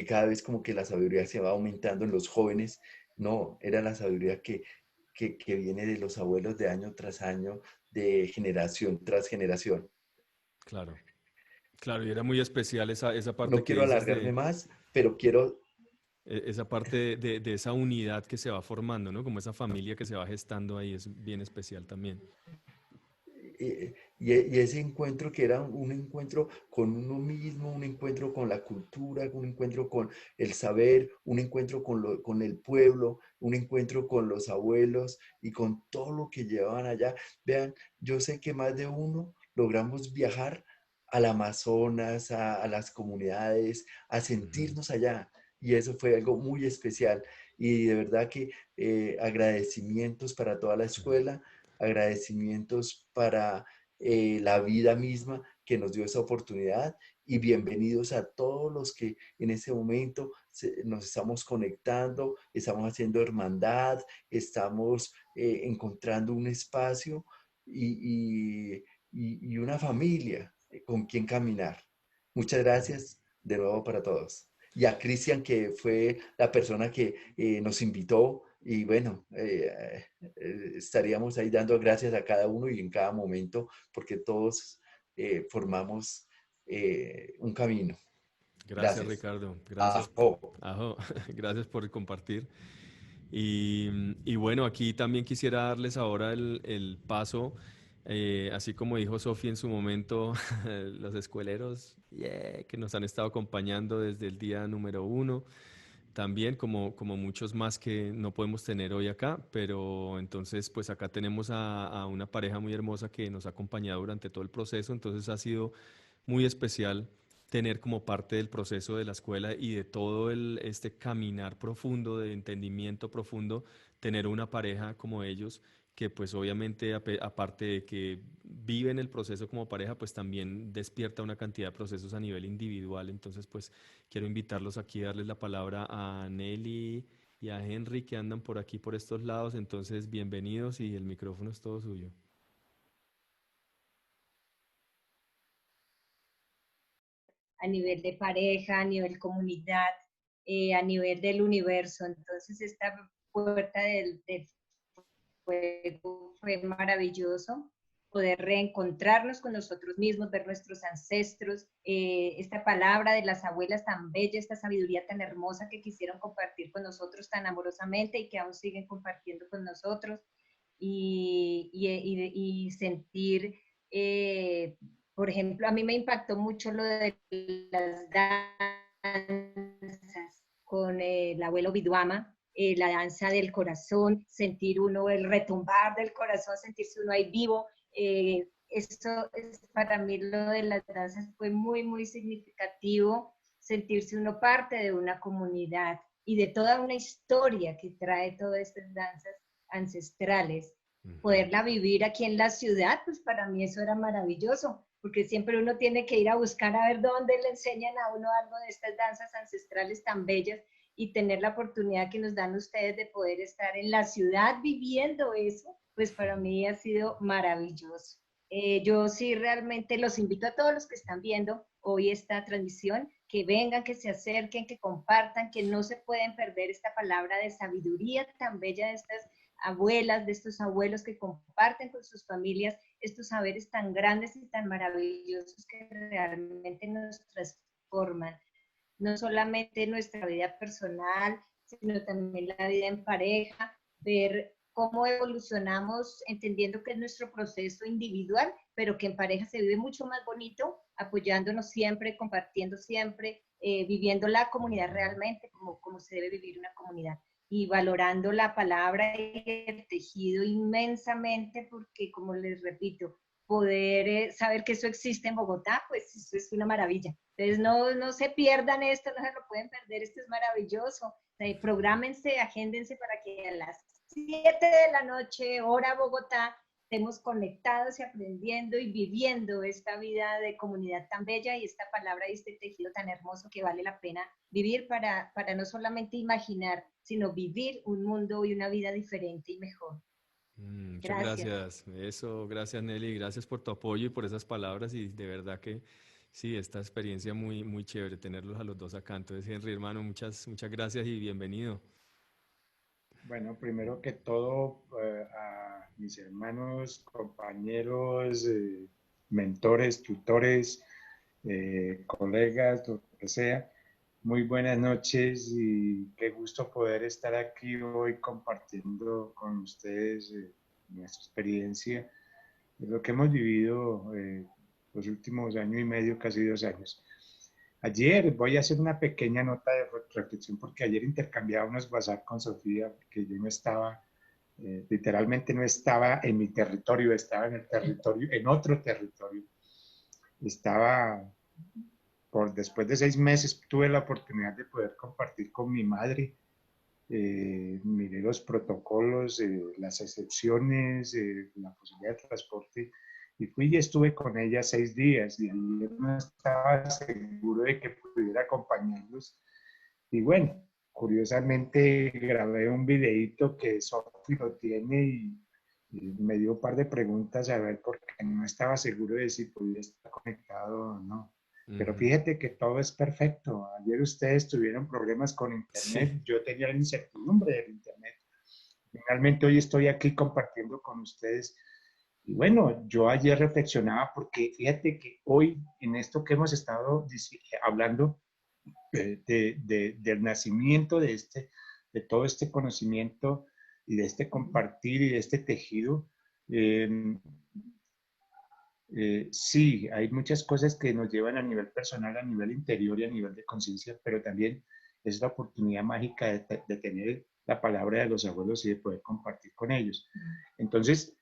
cada vez como que la sabiduría se va aumentando en los jóvenes. No, era la sabiduría que viene de los abuelos de año tras año, de generación tras generación. Claro. Claro, y era muy especial esa parte No que quiero dices alargarme más, pero quiero... Esa parte de esa unidad que se va formando, ¿no? Como esa familia que se va gestando ahí es bien especial también. Y ese encuentro que era un encuentro con uno mismo, un encuentro con la cultura, un encuentro con el saber, un encuentro con el pueblo, un encuentro con los abuelos y con todo lo que llevaban allá. Vean, yo sé que más de uno logramos viajar al Amazonas, a las comunidades, a Ujú. sentirnos allá. Y eso fue algo muy especial. Y de verdad que agradecimientos para toda la escuela, agradecimientos para la vida misma que nos dio esa oportunidad y bienvenidos a todos los que en ese momento nos estamos conectando, estamos haciendo hermandad, estamos encontrando un espacio y una familia con quien caminar. Muchas gracias de nuevo para todos. Y a Cristian, que fue la persona que nos invitó y bueno, estaríamos ahí dando gracias a cada uno y en cada momento, porque todos formamos un camino. Gracias, Gracias. Ricardo. Gracias. Ajo. Ajo, gracias por compartir. Y bueno, aquí también quisiera darles ahora el paso, así como dijo Sofía en su momento, los escueleros que nos han estado acompañando desde el día número uno, también como muchos más que no podemos tener hoy acá, pero entonces pues acá tenemos a una pareja muy hermosa que nos ha acompañado durante todo el proceso, entonces ha sido muy especial tener como parte del proceso de la escuela y de todo este caminar profundo, de entendimiento profundo, tener una pareja como ellos, que pues obviamente aparte de que viven el proceso como pareja, pues también despierta una cantidad de procesos a nivel individual. Entonces pues quiero invitarlos aquí a darles la palabra a Nelly y a Henry que andan por aquí, por estos lados. Entonces bienvenidos y el micrófono es todo suyo. A nivel de pareja, a nivel comunidad, a nivel del universo. Entonces, esta puerta del fuego fue maravilloso poder reencontrarnos con nosotros mismos, ver nuestros ancestros, esta palabra de las abuelas tan bella, esta sabiduría tan hermosa que quisieron compartir con nosotros tan amorosamente y que aún siguen compartiendo con nosotros y sentir, por ejemplo, a mí me impactó mucho lo de las danzas con el abuelo Biduama, la danza del corazón, sentir uno el retumbar del corazón, sentirse uno ahí vivo. Esto es para mí lo de las danzas fue muy, muy significativo, sentirse uno parte de una comunidad y de toda una historia que trae todas estas danzas ancestrales. Ujú. Poderla vivir aquí en la ciudad, pues para mí eso era maravilloso, porque siempre uno tiene que ir a buscar a ver dónde le enseñan a uno algo de estas danzas ancestrales tan bellas y tener la oportunidad que nos dan ustedes de poder estar en la ciudad viviendo eso, pues para mí ha sido maravilloso. Yo sí realmente los invito a todos los que están viendo hoy esta transmisión, que vengan, que se acerquen, que compartan, que no se pueden perder esta palabra de sabiduría tan bella de estas abuelas, de estos abuelos que comparten con sus familias estos saberes tan grandes y tan maravillosos que realmente nos transforman no solamente nuestra vida personal, sino también la vida en pareja, ver cómo evolucionamos entendiendo que es nuestro proceso individual, pero que en pareja se vive mucho más bonito, apoyándonos siempre, compartiendo siempre, viviendo la comunidad Ujú. realmente como se debe vivir una comunidad y valorando la palabra y el tejido inmensamente porque, como les repito, poder saber que eso existe en Bogotá, pues eso es una maravilla. Entonces no se pierdan esto, no se lo pueden perder, esto es maravilloso. O sea, prográmense, agéndense para que a las 7 de la noche, hora Bogotá, estemos conectados y aprendiendo y viviendo esta vida de comunidad tan bella y esta palabra y este tejido tan hermoso que vale la pena vivir para no solamente imaginar, sino vivir un mundo y una vida diferente y mejor. Muchas Gracias. gracias. Eso, gracias Nelly, gracias por tu apoyo y por esas palabras y de verdad que sí, esta experiencia muy, muy chévere tenerlos a los dos acá. Entonces, Henry, hermano, muchas gracias y bienvenido. Bueno, primero que todo, a mis hermanos, compañeros, mentores, tutores, colegas, lo que sea, Muy buenas noches y qué gusto poder estar aquí hoy compartiendo con ustedes nuestra experiencia de lo que hemos vivido los últimos año y medio, casi 2 años. Ayer voy a hacer una pequeña nota de reflexión porque ayer intercambiaba unos WhatsApp con Sofía porque yo no estaba, literalmente no estaba en mi territorio, estaba en el territorio, en otro territorio. Estaba después de 6 meses tuve la oportunidad de poder compartir con mi madre. Miré los protocolos, las excepciones, la posibilidad de transporte y fui y estuve con ella 6 días y ayer no estaba seguro de que pudiera acompañarlos. Y bueno, curiosamente grabé un videíto que Sofi lo tiene y me dio un par de preguntas a ver porque no estaba seguro de si podía estar conectado o no. Pero Ujú. fíjate que todo es perfecto. Ayer ustedes tuvieron problemas con Sí. internet, yo tenía la incertidumbre del internet. Finalmente hoy estoy aquí compartiendo con ustedes. Y bueno, yo ayer reflexionaba porque fíjate que hoy en esto que hemos estado hablando del nacimiento de todo este conocimiento y de este compartir y de este tejido, eh, sí, hay muchas cosas que nos llevan a nivel personal, a nivel interior y a nivel de conciencia, pero también es la oportunidad mágica de tener la palabra de los abuelos y de poder compartir con ellos. Entonces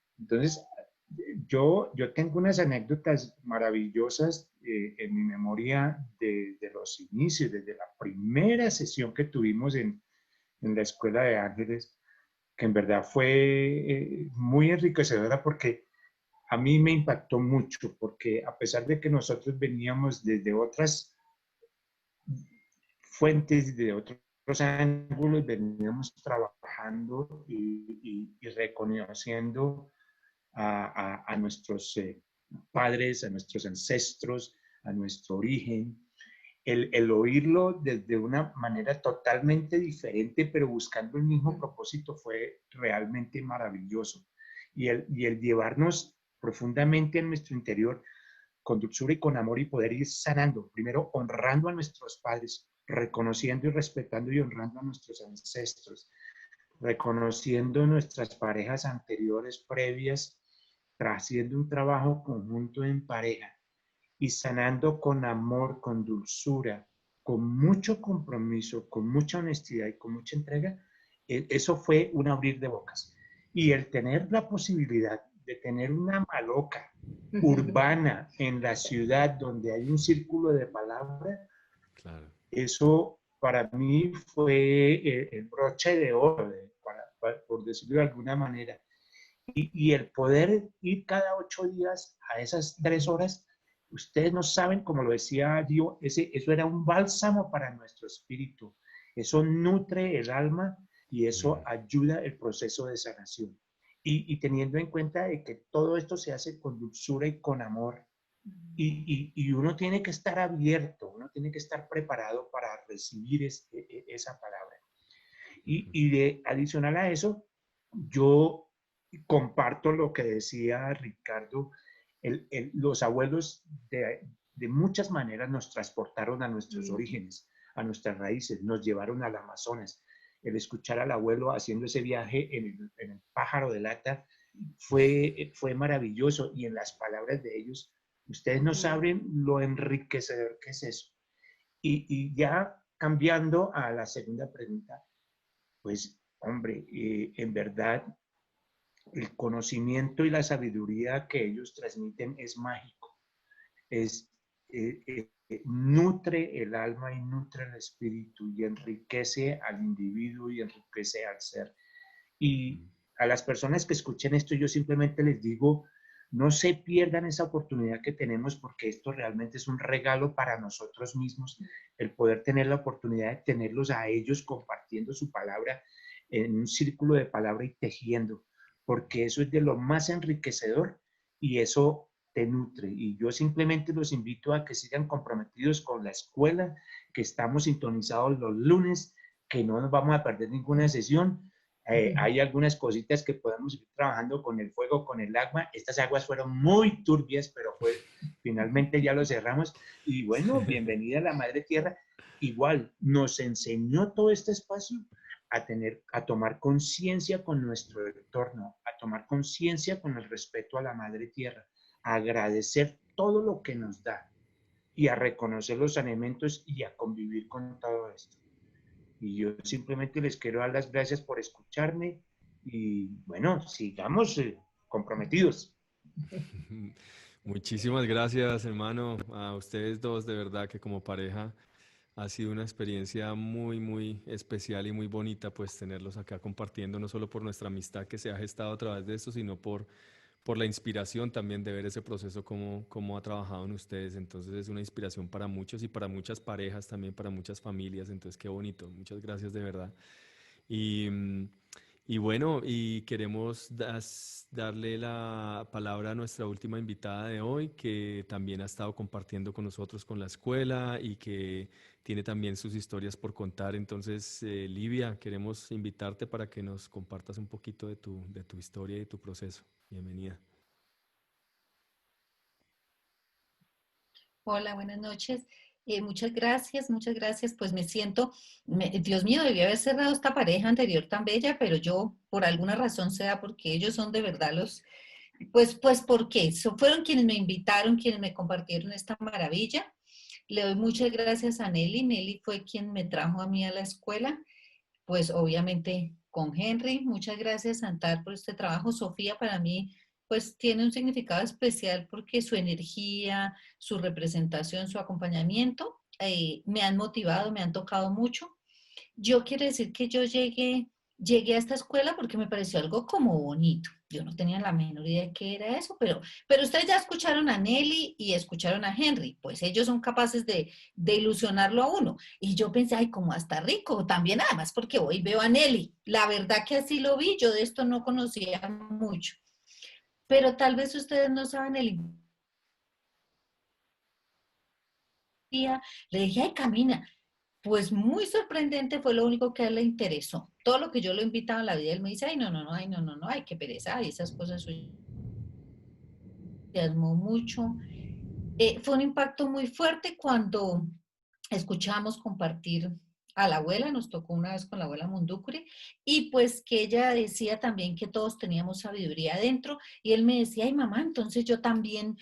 yo tengo unas anécdotas maravillosas en mi memoria de los inicios, desde la primera sesión que tuvimos en la Escuela de Ángeles, que en verdad fue muy enriquecedora porque a mí me impactó mucho porque a pesar de que nosotros veníamos desde otras fuentes, de otros ángulos, veníamos trabajando y reconociendo a nuestros padres, a nuestros ancestros, a nuestro origen. El oírlo desde una manera totalmente diferente, pero buscando el mismo propósito, fue realmente maravilloso. Y el llevarnos profundamente en nuestro interior con dulzura y con amor y poder ir sanando, primero honrando a nuestros padres, reconociendo y respetando y honrando a nuestros ancestros, reconociendo nuestras parejas anteriores, previas, haciendo un trabajo conjunto en pareja y sanando con amor, con dulzura, con mucho compromiso, con mucha honestidad y con mucha entrega, eso fue un abrir de bocas. Y el tener la posibilidad de tener una maloca urbana en la ciudad donde hay un círculo de palabra, Claro. eso para mí fue el broche de oro, por decirlo de alguna manera. Y el poder ir cada 8 días a esas 3 horas, ustedes no saben, como lo decía yo, eso era un bálsamo para nuestro espíritu. Eso nutre el alma y eso Mm. ayuda el proceso de sanación. Y teniendo en cuenta de que todo esto se hace con dulzura y con amor, y uno tiene que estar abierto, uno tiene que estar preparado para recibir esa palabra. Adicional a eso, yo comparto lo que decía Ricardo, los abuelos de muchas maneras nos transportaron a nuestros orígenes, a nuestras raíces, nos llevaron al Amazonas. El escuchar al abuelo haciendo ese viaje en el pájaro de lata fue maravilloso y en las palabras de ellos, ustedes no saben lo enriquecedor que es eso. Y ya cambiando a la segunda pregunta, pues hombre, en verdad el conocimiento y la sabiduría que ellos transmiten es mágico, es, nutre el alma y nutre el espíritu y enriquece al individuo y enriquece al ser. Y a las personas que escuchen esto, yo simplemente les digo, no se pierdan esa oportunidad que tenemos porque esto realmente es un regalo para nosotros mismos, el poder tener la oportunidad de tenerlos a ellos compartiendo su palabra en un círculo de palabra y tejiendo, porque eso es de lo más enriquecedor y eso te nutre. Y yo simplemente los invito a que sigan comprometidos con la escuela, que estamos sintonizados los lunes, que no nos vamos a perder ninguna sesión. Hay algunas cositas que podemos ir trabajando con el fuego, con el agua. Estas aguas fueron muy turbias, pero finalmente ya lo cerramos. Y bueno, bienvenida a la Madre Tierra. Igual, nos enseñó todo este espacio a tomar conciencia con nuestro entorno, a tomar conciencia con el respeto a la Madre Tierra, a agradecer todo lo que nos da y a reconocer los alimentos y a convivir con todo esto. Y yo simplemente les quiero dar las gracias por escucharme y bueno, sigamos comprometidos. Muchísimas gracias, hermano, a ustedes dos, de verdad que como pareja ha sido una experiencia muy, muy especial y muy bonita, pues tenerlos acá compartiendo, no solo por nuestra amistad que se ha gestado a través de esto, sino por la inspiración también de ver ese proceso, cómo ha trabajado en ustedes. Entonces es una inspiración para muchos y para muchas parejas también, para muchas familias. Entonces qué bonito. Muchas gracias de verdad. Y, y bueno, y queremos darle la palabra a nuestra última invitada de hoy, que también ha estado compartiendo con nosotros con la escuela y que tiene también sus historias por contar. Entonces, Livia, queremos invitarte para que nos compartas un poquito de tu historia y de tu proceso. Bienvenida. Hola, buenas noches. Muchas gracias, muchas gracias. Pues me siento, Dios mío, debí haber cerrado esta pareja anterior tan bella, pero yo por alguna razón sea porque ellos son de verdad los, pues porque fueron quienes me invitaron, quienes me compartieron esta maravilla. Le doy muchas gracias a Nelly. Nelly fue quien me trajo a mí a la escuela, pues obviamente con Henry. Muchas gracias, Antar, por este trabajo. Sofía para mí pues tiene un significado especial porque su energía, su representación, su acompañamiento me han motivado, me han tocado mucho. Yo quiero decir que yo llegué a esta escuela porque me pareció algo como bonito. Yo no tenía la menor idea de qué era eso, pero ustedes ya escucharon a Nelly y escucharon a Henry, pues ellos son capaces de ilusionarlo a uno. Y yo pensé, ay, como hasta rico, también además porque hoy veo a Nelly. La verdad que así lo vi, yo de esto no conocía mucho. Pero tal vez ustedes no saben el día, le dije, ay, camina. Pues muy sorprendente, fue lo único que a él le interesó. Todo lo que yo lo he invitado a la vida, él me dice, ay, no, no, no, ay, no, no, no, ay, qué pereza, ay, esas cosas me entusiasmó mucho. Fue un impacto muy fuerte cuando escuchamos compartir a la abuela, nos tocó una vez con la abuela Munducuri, y pues que ella decía también que todos teníamos sabiduría adentro, y él me decía, ay mamá, entonces yo también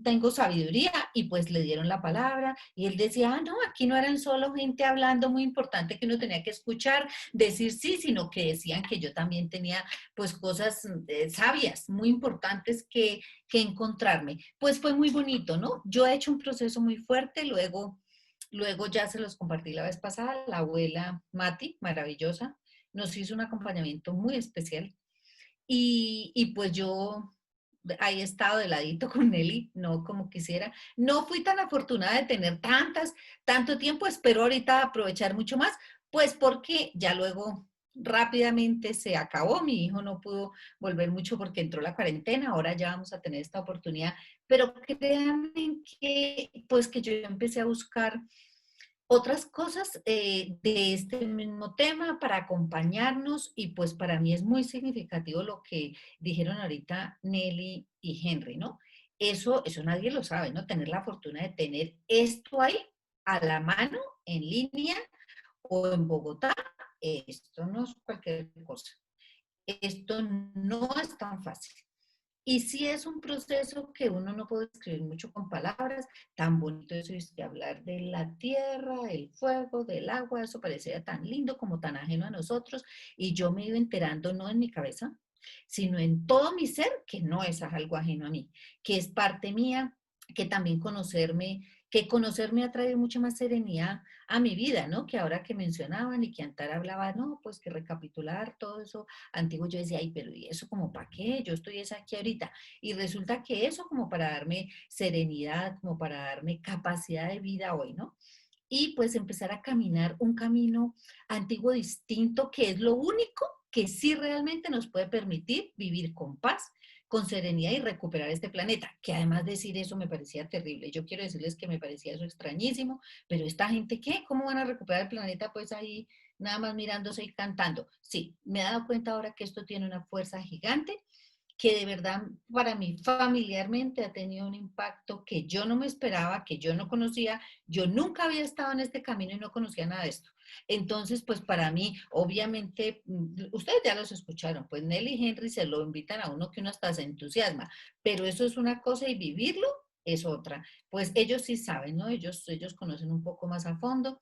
tengo sabiduría, y pues le dieron la palabra, y él decía, ah, no, aquí no eran solo gente hablando muy importante que uno tenía que escuchar, decir sí, sino que decían que yo también tenía pues cosas sabias, muy importantes que encontrarme. Pues fue muy bonito, ¿no? Yo he hecho un proceso muy fuerte, luego ya se los compartí la vez pasada, la abuela Mati, maravillosa, nos hizo un acompañamiento muy especial y pues yo ahí he estado de ladito con Nelly, no como quisiera. No fui tan afortunada de tener tanto tiempo, espero ahorita aprovechar mucho más, pues porque ya luego rápidamente se acabó, mi hijo no pudo volver mucho porque entró la cuarentena, ahora ya vamos a tener esta oportunidad, pero créanme que pues que yo empecé a buscar otras cosas de este mismo tema para acompañarnos y pues para mí es muy significativo lo que dijeron ahorita Nelly y Henry, ¿no? Eso nadie lo sabe, ¿no? Tener la fortuna de tener esto ahí a la mano, en línea o en Bogotá, esto no es cualquier cosa. Esto no es tan fácil. Y sí es un proceso que uno no puede escribir mucho con palabras, tan bonito eso es de hablar de la tierra, el fuego, del agua, eso parecía tan lindo como tan ajeno a nosotros, y yo me iba enterando no en mi cabeza, sino en todo mi ser, que no es algo ajeno a mí, que es parte mía, que también conocerme ha traído mucha más serenidad a mi vida, ¿no? Que ahora que mencionaban y que Antar hablaba, no, pues que recapitular todo eso antiguo, yo decía, ay, pero ¿y eso como para qué? Yo estoy aquí ahorita. Y resulta que eso como para darme serenidad, como para darme capacidad de vida hoy, ¿no? Y pues empezar a caminar un camino antiguo distinto, que es lo único que sí realmente nos puede permitir vivir con paz, con serenidad y recuperar este planeta, que además decir eso me parecía terrible. Yo quiero decirles que me parecía eso extrañísimo, pero esta gente, ¿qué? ¿Cómo van a recuperar el planeta? Pues ahí nada más mirándose y cantando. Sí, me he dado cuenta ahora que esto tiene una fuerza gigante que de verdad para mí familiarmente ha tenido un impacto que yo no me esperaba, que yo no conocía. Yo nunca había estado en este camino y no conocía nada de esto. Entonces, pues para mí, obviamente, ustedes ya los escucharon, pues Nelly y Henry se lo invitan a uno que uno hasta se entusiasma, pero eso es una cosa y vivirlo es otra. Pues ellos sí saben, ¿no? Ellos conocen un poco más a fondo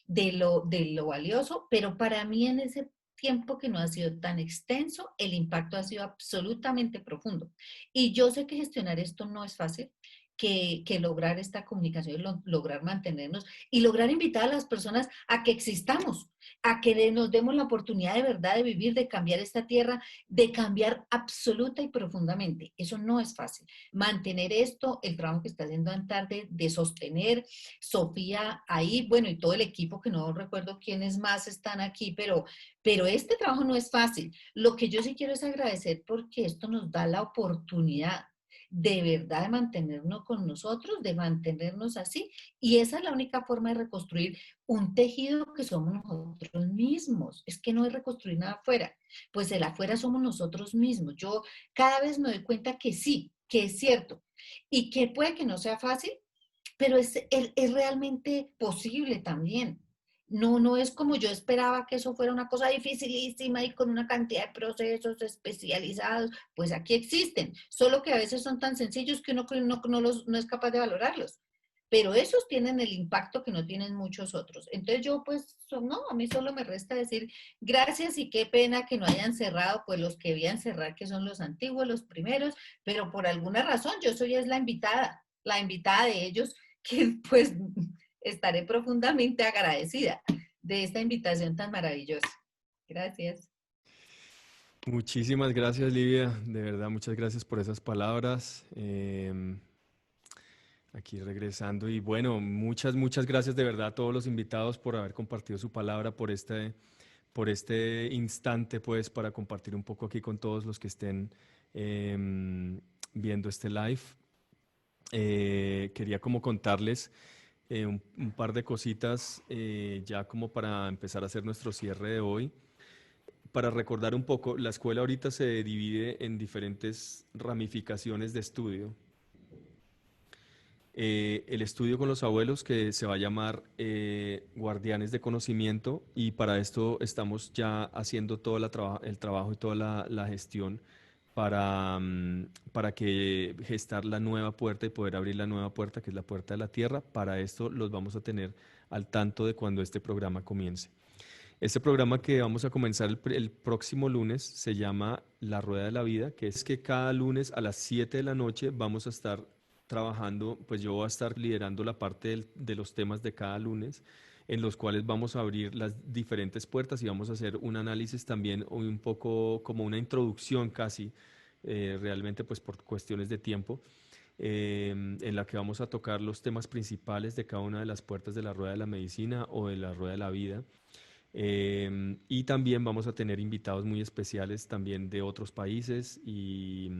de lo valioso, pero para mí en ese tiempo que no ha sido tan extenso, el impacto ha sido absolutamente profundo. Y yo sé que gestionar esto no es fácil, que lograr esta comunicación, lograr mantenernos y lograr invitar a las personas a que existamos, a que nos demos la oportunidad de verdad de vivir, de cambiar esta tierra, de cambiar absoluta y profundamente. Eso no es fácil. Mantener esto, el trabajo que está haciendo Antar de sostener, Sofía ahí, bueno, y todo el equipo, que no recuerdo quiénes más están aquí, pero este trabajo no es fácil. Lo que yo sí quiero es agradecer porque esto nos da la oportunidad de verdad de mantenernos con nosotros, de mantenernos así, y esa es la única forma de reconstruir un tejido que somos nosotros mismos. Es que no es reconstruir nada afuera, pues el afuera somos nosotros mismos. Yo cada vez me doy cuenta que sí, que es cierto, y que puede que no sea fácil, pero es realmente posible también. No, no es como yo esperaba que eso fuera una cosa dificilísima y con una cantidad de procesos especializados. Pues aquí existen, solo que a veces son tan sencillos que uno no es capaz de valorarlos. Pero esos tienen el impacto que no tienen muchos otros. Entonces yo pues, no, a mí solo me resta decir gracias y qué pena que no hayan cerrado, pues los que debían cerrar, que son los antiguos, los primeros, pero por alguna razón yo soy es la invitada de ellos, que pues estaré profundamente agradecida de esta invitación tan maravillosa. Gracias. Muchísimas gracias, Livia. De verdad, muchas gracias por esas palabras. Aquí regresando y bueno, muchas gracias de verdad a todos los invitados por haber compartido su palabra, por este instante, pues, para compartir un poco aquí con todos los que estén viendo este live. Quería como contarles un par de cositas ya como para empezar a hacer nuestro cierre de hoy. Para recordar un poco, la escuela ahorita se divide en diferentes ramificaciones de estudio. El estudio con los abuelos, que se va a llamar Guardianes de Conocimiento, y para esto estamos ya haciendo todo el trabajo y toda la gestión para que gestar la nueva puerta y poder abrir la nueva puerta, que es la puerta de la tierra. Para esto los vamos a tener al tanto de cuando este programa comience. Este programa que vamos a comenzar el próximo lunes se llama La Rueda de la Vida, que es que cada lunes a las 7 de la noche vamos a estar trabajando, pues yo voy a estar liderando la parte de los temas de cada lunes, en los cuales vamos a abrir las diferentes puertas y vamos a hacer un análisis también, un poco como una introducción casi, realmente pues por cuestiones de tiempo, en la que vamos a tocar los temas principales de cada una de las puertas de la Rueda de la Medicina o de la Rueda de la Vida. Y también vamos a tener invitados muy especiales también de otros países y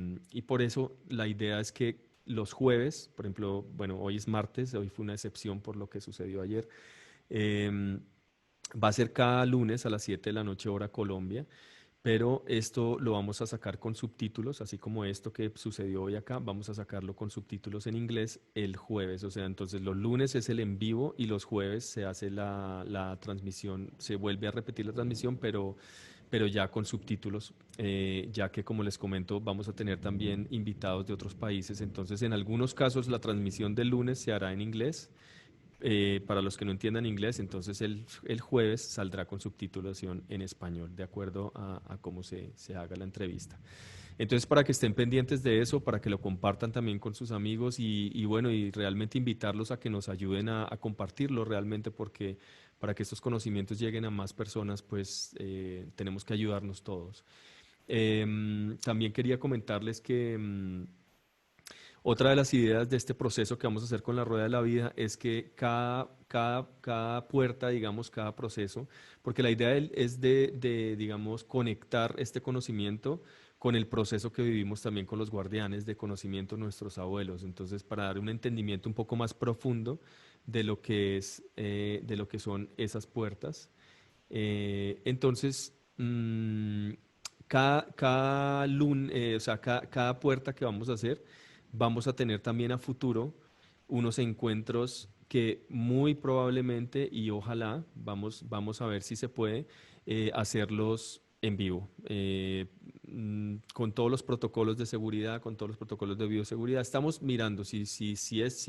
por eso la idea es que los jueves, por ejemplo, bueno, hoy es martes, hoy fue una excepción por lo que sucedió ayer, em, va a ser cada lunes a las 7 de la noche hora Colombia, pero esto lo vamos a sacar con subtítulos, así como esto que sucedió hoy acá, vamos a sacarlo con subtítulos en inglés el jueves. O sea, entonces los lunes es el en vivo y los jueves se hace la transmisión, se vuelve a repetir la transmisión, pero ya con subtítulos, ya que como les comento, vamos a tener también invitados de otros países. Entonces, en algunos casos la transmisión del lunes se hará en inglés. Para los que no entiendan inglés, entonces el jueves saldrá con subtitulación en español, de acuerdo a cómo se haga la entrevista. Entonces, para que estén pendientes de eso, para que lo compartan también con sus amigos y bueno, y realmente invitarlos a que nos ayuden a compartirlo realmente, porque para que estos conocimientos lleguen a más personas, pues tenemos que ayudarnos todos. También quería comentarles que otra de las ideas de este proceso que vamos a hacer con la Rueda de la Vida es que cada puerta, digamos, cada proceso, porque la idea es digamos, conectar este conocimiento con el proceso que vivimos también con los guardianes de conocimiento, nuestros abuelos. Entonces, para dar un entendimiento un poco más profundo de lo que de lo que son esas puertas. Entonces, o sea, cada puerta que vamos a hacer, vamos a tener también a futuro unos encuentros que muy probablemente y ojalá, vamos a ver si se puede, hacerlos en vivo, con todos los protocolos de seguridad, con todos los protocolos de bioseguridad. Estamos mirando si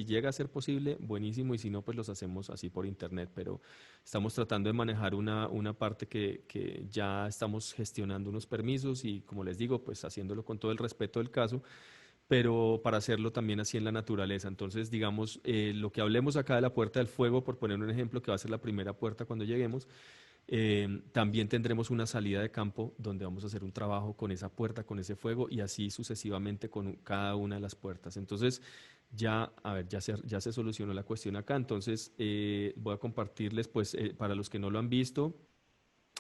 llega a ser posible, buenísimo, y si no, pues los hacemos así por internet, pero estamos tratando de manejar una parte que ya estamos gestionando unos permisos y, como les digo, pues haciéndolo con todo el respeto del caso, pero para hacerlo también así en la naturaleza. Entonces, digamos, lo que hablemos acá de la Puerta del Fuego, por poner un ejemplo, que va a ser la primera puerta cuando lleguemos, también tendremos una salida de campo donde vamos a hacer un trabajo con esa puerta, con ese fuego, y así sucesivamente con cada una de las puertas. Entonces, ya, a ver, ya se solucionó la cuestión acá. Entonces, voy a compartirles, pues, para los que no lo han visto,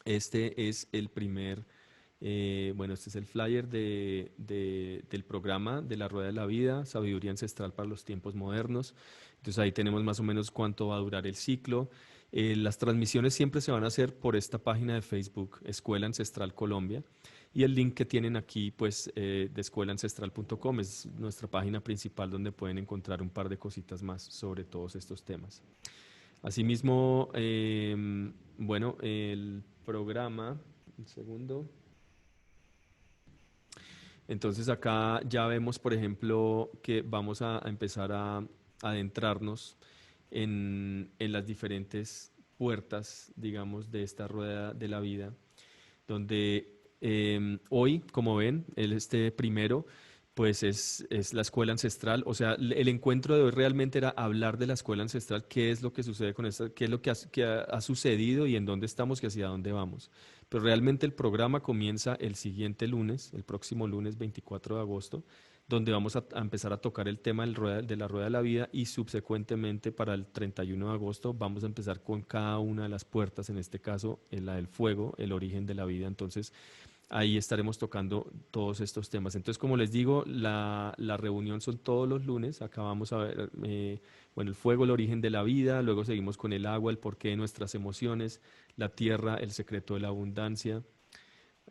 este es el primer, bueno, este es el flyer del programa de la Rueda de la Vida, Sabiduría Ancestral para los Tiempos Modernos. Entonces ahí tenemos más o menos cuánto va a durar el ciclo. Las transmisiones siempre se van a hacer por esta página de Facebook, Escuela Ancestral Colombia. Y el link que tienen aquí, pues, de escuelaancestral.com es nuestra página principal donde pueden encontrar un par de cositas más sobre todos estos temas. Asimismo, bueno, el programa, un segundo. Entonces acá ya vemos, por ejemplo, que vamos a empezar a adentrarnos en las diferentes puertas, digamos, de esta rueda de la vida, donde hoy, como ven, este primero, pues es la escuela ancestral. O sea, el encuentro de hoy realmente era hablar de la escuela ancestral, qué es lo que sucede con esta, qué es lo que ha sucedido y en dónde estamos y hacia dónde vamos. Pero realmente el programa comienza el siguiente lunes, el próximo lunes 24 de agosto, donde vamos a empezar a tocar el tema de la rueda de la vida, y subsecuentemente para el 31 de agosto vamos a empezar con cada una de las puertas, en este caso la del fuego, el origen de la vida. Entonces ahí estaremos tocando todos estos temas. Entonces, como les digo, la reunión son todos los lunes. Acá vamos a ver, bueno, el fuego, el origen de la vida, luego seguimos con el agua, el porqué de nuestras emociones, la tierra, el secreto de la abundancia.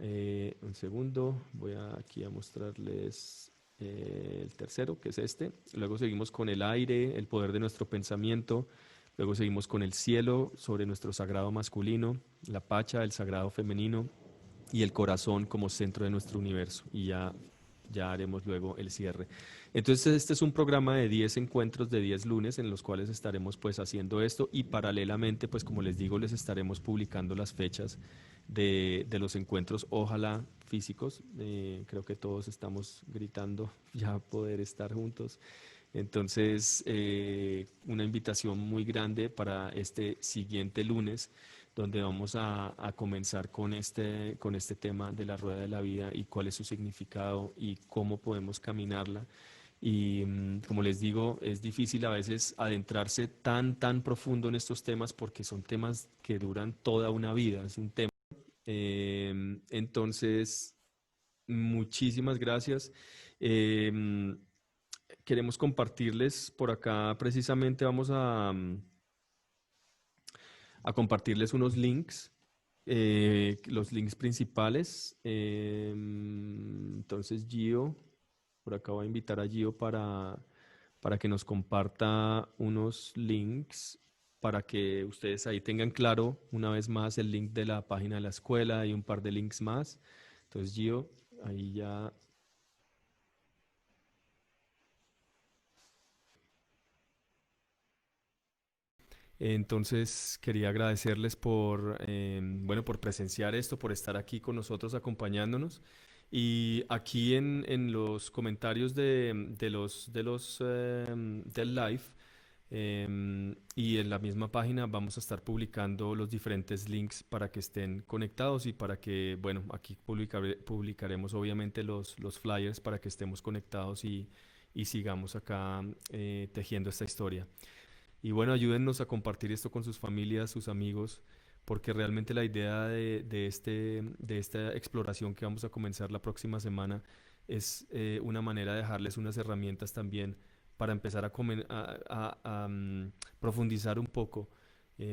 Un segundo, voy aquí a mostrarles el tercero, que es este. Luego seguimos con el aire, el poder de nuestro pensamiento. Luego seguimos con el cielo, sobre nuestro sagrado masculino, la pacha, el sagrado femenino, y el corazón como centro de nuestro universo. Y ya haremos luego el cierre. Entonces, este es un programa de 10 encuentros de 10 lunes en los cuales estaremos pues haciendo esto, y paralelamente, pues como les digo, les estaremos publicando las fechas de los encuentros, ojalá físicos. Creo que todos estamos gritando ya poder estar juntos. Entonces, una invitación muy grande para este siguiente lunes, donde vamos a comenzar con este tema de la rueda de la vida y cuál es su significado y cómo podemos caminarla. Y como les digo, es difícil a veces adentrarse tan profundo en estos temas porque son temas que duran toda una vida. Es un tema. Entonces, muchísimas gracias. Em, Queremos compartirles por acá, precisamente vamos a compartirles unos links, los links principales. Entonces, Gio, por acá voy a invitar a Gio para que nos comparta unos links para que ustedes ahí tengan claro una vez más el link de la página de la escuela y un par de links más. Entonces, Gio, ahí ya. Entonces quería agradecerles bueno, por presenciar esto, por estar aquí con nosotros acompañándonos. Y aquí en los comentarios del live, y en la misma página vamos a estar publicando los diferentes links para que estén conectados y para que, bueno, aquí publicaremos obviamente los flyers para que estemos conectados y sigamos acá tejiendo esta historia. Y bueno, ayúdennos a compartir esto con sus familias, sus amigos, porque realmente la idea de esta exploración que vamos a comenzar la próxima semana es una manera de dejarles unas herramientas también para empezar a profundizar un poco,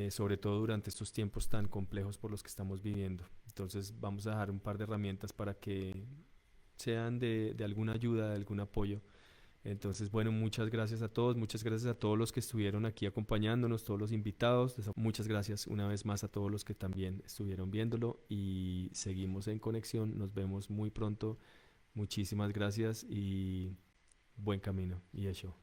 sobre todo durante estos tiempos tan complejos por los que estamos viviendo. Entonces vamos a dejar un par de herramientas para que sean de alguna ayuda, de algún apoyo. Entonces, bueno, muchas gracias a todos, muchas gracias a todos los que estuvieron aquí acompañándonos, todos los invitados. Muchas gracias una vez más a todos los que también estuvieron viéndolo y seguimos en conexión. Nos vemos muy pronto. Muchísimas gracias y buen camino y eso.